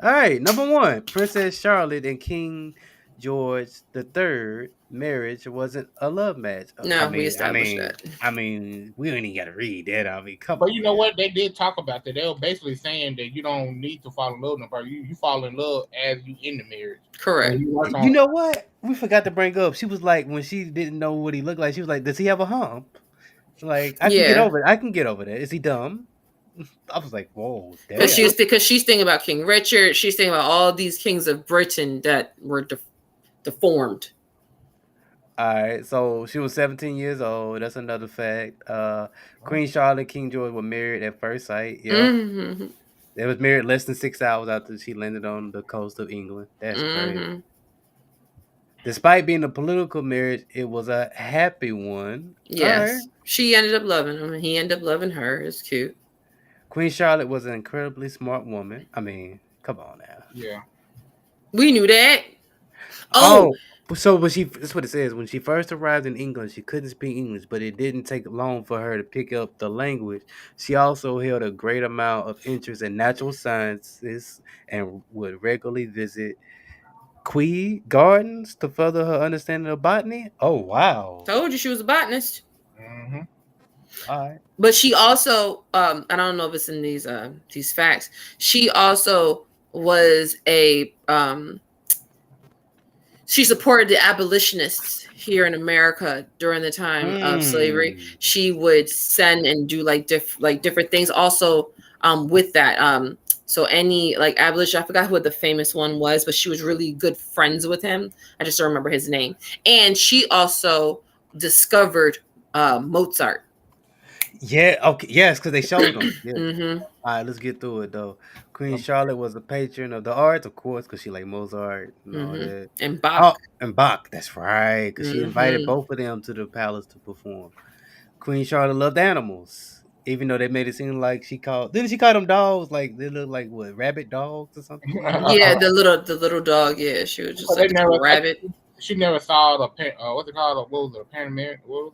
All right, number 1, Princess Charlotte and King George III marriage wasn't a love match. No, we established that. I mean, we don't even got to read that. I mean, come on. But you know what? They did talk about that. They were basically saying that you don't need to fall in love with nobody. You fall in love as you in the marriage. Correct. You know what? We forgot to bring up. She was like, when she didn't know what he looked like, she was like, does he have a hump? Like, I can get over it. I can get over that. Is he dumb? I was like, whoa. Because she's thinking about King Richard. She's thinking about all these kings of Britain that were deformed. All right, so she was 17 years old. That's another fact. Queen Charlotte, King George were married at first sight. Yeah, mm-hmm. They was married less than 6 hours after she landed on the coast of England. That's crazy. Despite being a political marriage, it was a happy one. Yes, right. She ended up loving him, and he ended up loving her. It's cute. Queen Charlotte was an incredibly smart woman. I mean, come on now. Yeah. We knew that. So that's what it says. When she first arrived in England, she couldn't speak English, but it didn't take long for her to pick up the language. She also held a great amount of interest in natural sciences and would regularly visit Kew Gardens to further her understanding of botany. Oh, wow. Told you she was a botanist. Mm-hmm. All right. But she also, I don't know if it's in these facts. She also was she supported the abolitionists here in America during the time of slavery. She would send and do different things. Also, with that, so any abolition, I forgot who the famous one was, but she was really good friends with him. I just don't remember his name. And she also discovered Mozart. Yeah, okay, yes, because they showed them. Yeah. Mm-hmm. All right, let's get through it though. Queen Charlotte was a patron of the arts, of course, because she liked Mozart and all that. And Bach. And Bach, that's right, because she invited both of them to the palace to perform. Queen Charlotte loved animals, even though they made it seem like didn't she call them dogs? Like they look like what, rabbit dogs or something? Yeah, the little dog. Yeah, she was just a rabbit. She never saw what's it called? What was it?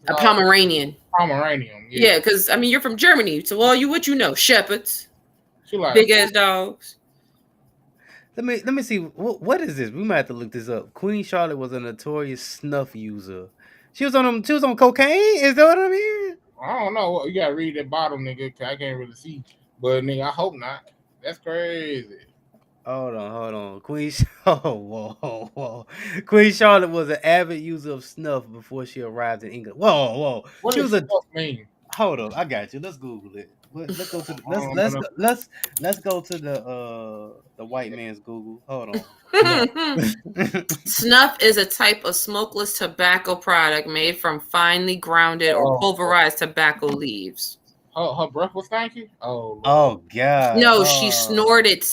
A Pomeranian. Pomeranian. Yeah, because I mean you're from Germany, so what you know, shepherds, big ass dogs. Let me see. What is this? We might have to look this up. Queen Charlotte was a notorious snuff user. She was on cocaine. Is that what I'm hearing? I don't know. You gotta read that bottom, nigga. Cause I can't really see. But nigga, I hope not. That's crazy. Hold on. Queen Charlotte was an avid user of snuff before she arrived in England. Whoa. What does snuff mean? Hold on, I got you. Let's Google it. Let's go to let's go to the white man's Google. Hold on. Snuff is a type of smokeless tobacco product made from finely grounded or pulverized tobacco leaves. Her breath was stanky? Oh God. No, she snorted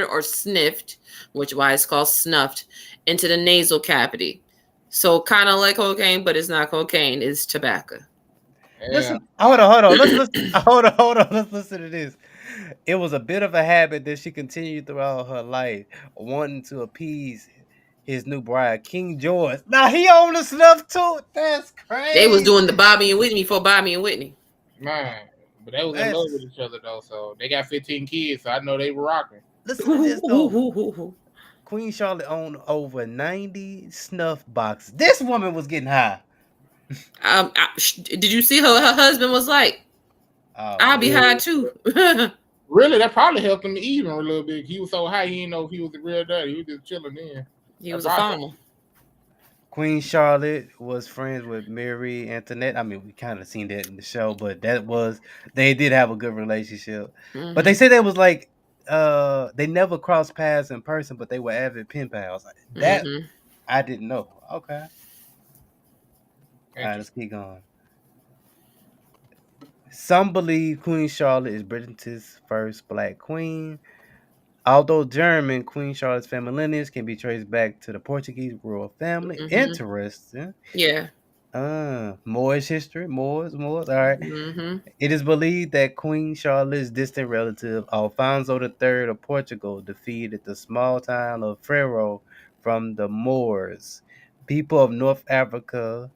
or sniffed, which is why it's called snuffed, into the nasal cavity. So kind of like cocaine, but it's not cocaine, it's tobacco. Yeah. Listen, hold on. Hold on. Let's listen to this. It was a bit of a habit that she continued throughout her life, wanting to appease his new bride, King George. Now he owned the snuff too. That's crazy. They was doing the Bobby and Whitney for Bobby and Whitney. Man, but they was in love with each other though, so they got 15 kids. So I know they were rocking. Listen to this though. Queen Charlotte owned over 90 snuff boxes. This woman was getting high. Did you see her husband was like? I'll be high too. Really, that probably helped him even a little bit. He was so high, he didn't know if he was a real daddy. He was just chilling in. He was a farmer. Queen Charlotte was friends with Mary Antoinette. I mean, we kind of seen that in the show, but they did have a good relationship. Mm-hmm. But they said they was like, they never crossed paths in person, but they were avid pen pals. That I didn't know. Okay. All right, let's keep going. Some believe Queen Charlotte is Britain's first black queen. Although German, Queen Charlotte's family lineage can be traced back to the Portuguese royal family. Mm-hmm. Interesting. Yeah. Moorish history. Moors. All right. Mm-hmm. It is believed that Queen Charlotte's distant relative, Alfonso III of Portugal, defeated the small town of Ferrol from the Moors. People of North Africa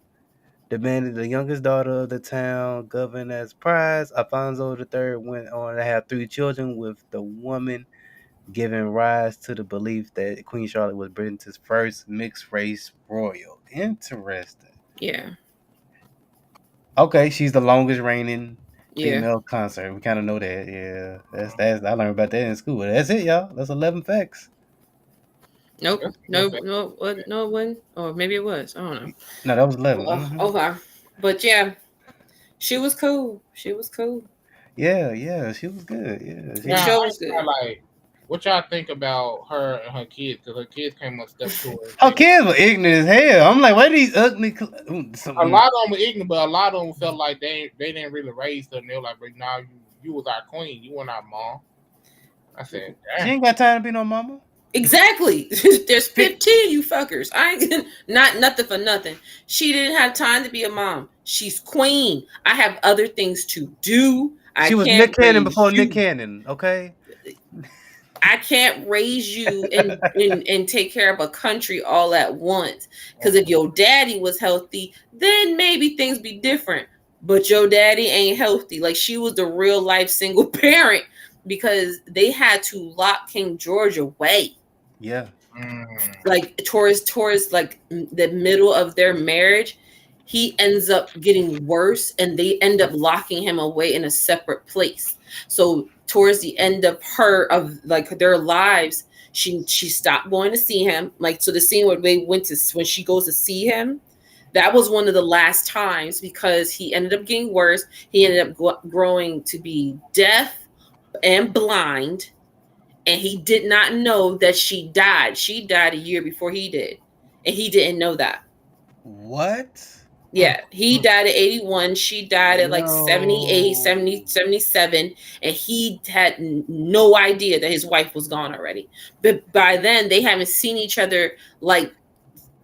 demanded the youngest daughter of the town governed as prize. Alfonso III went on to have 3 children with the woman, giving rise to the belief that Queen Charlotte was Britain's first mixed-race royal. Interesting. Yeah. Okay, she's the longest reigning female consort. We kind of know that. Yeah, that's I learned about that in school. That's it, y'all. That's 11 facts. Nope. No, it wasn't. Or maybe it was. I don't know. No, that was 11. Okay. But yeah, she was cool. Yeah, she was good. Yeah, the show was good. Like, what y'all think about her and her kids? Because her kids came up step to her. Her kids were ignorant as hell. I'm like, what are these ugly? A lot of them were ignorant, but a lot of them felt like they didn't really raise her. And they were like, but now you was our queen. You weren't our mom. I said, damn. She ain't got time to be no mama. Exactly. There's 15 you fuckers. I ain't not nothing for nothing. She didn't have time to be a mom. She's queen. I have other things to do. She was Nick Cannon before Nick Cannon. Okay. I can't raise you and take care of a country all at once. Because if your daddy was healthy, then maybe things be different. But your daddy ain't healthy. Like, she was the real life single parent because they had to lock King George away. Yeah. Like towards like the middle of their marriage, he ends up getting worse and they end up locking him away in a separate place. So towards the end of their lives, she stopped going to see him. Like, so the scene where when she goes to see him, that was one of the last times because he ended up getting worse. He ended up growing to be deaf and blind. And he did not know that she died. She died a year before he did. And he didn't know that. What? Yeah. He died at 81. She died at like 78, 70, 77. And he had no idea that his wife was gone already. But by then, they haven't seen each other. Like,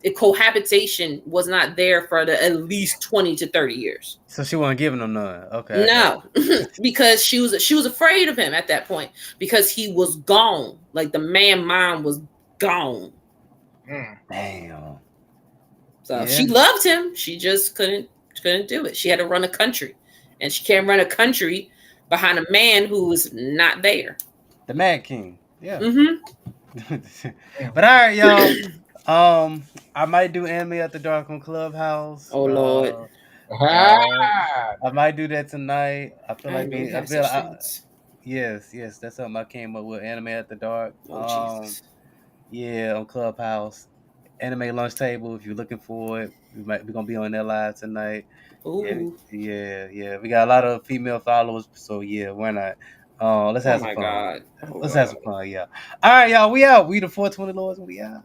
the cohabitation was not there for at least 20 to 30 years. So she wasn't giving him none. Okay. No, because she was afraid of him at that point because he was gone. Like, the man mom was gone. Damn. So she loved him. She just couldn't do it. She had to run a country, and she can't run a country behind a man who was not there. The Mad King. Yeah. But all right, y'all. I might do Anime After Dark on Clubhouse. Oh Lord. I might do that tonight. I feel like yes, that's something I came up with. Anime After Dark. Jesus. Yeah, on Clubhouse. Anime Lunch Table. If you're looking for it, we're gonna be on that live tonight. Ooh. Yeah. We got a lot of female followers, so yeah, why not? Let's have some fun. God. Let's have some fun, yeah. All right, y'all. We out. We the 420 Lords. We out.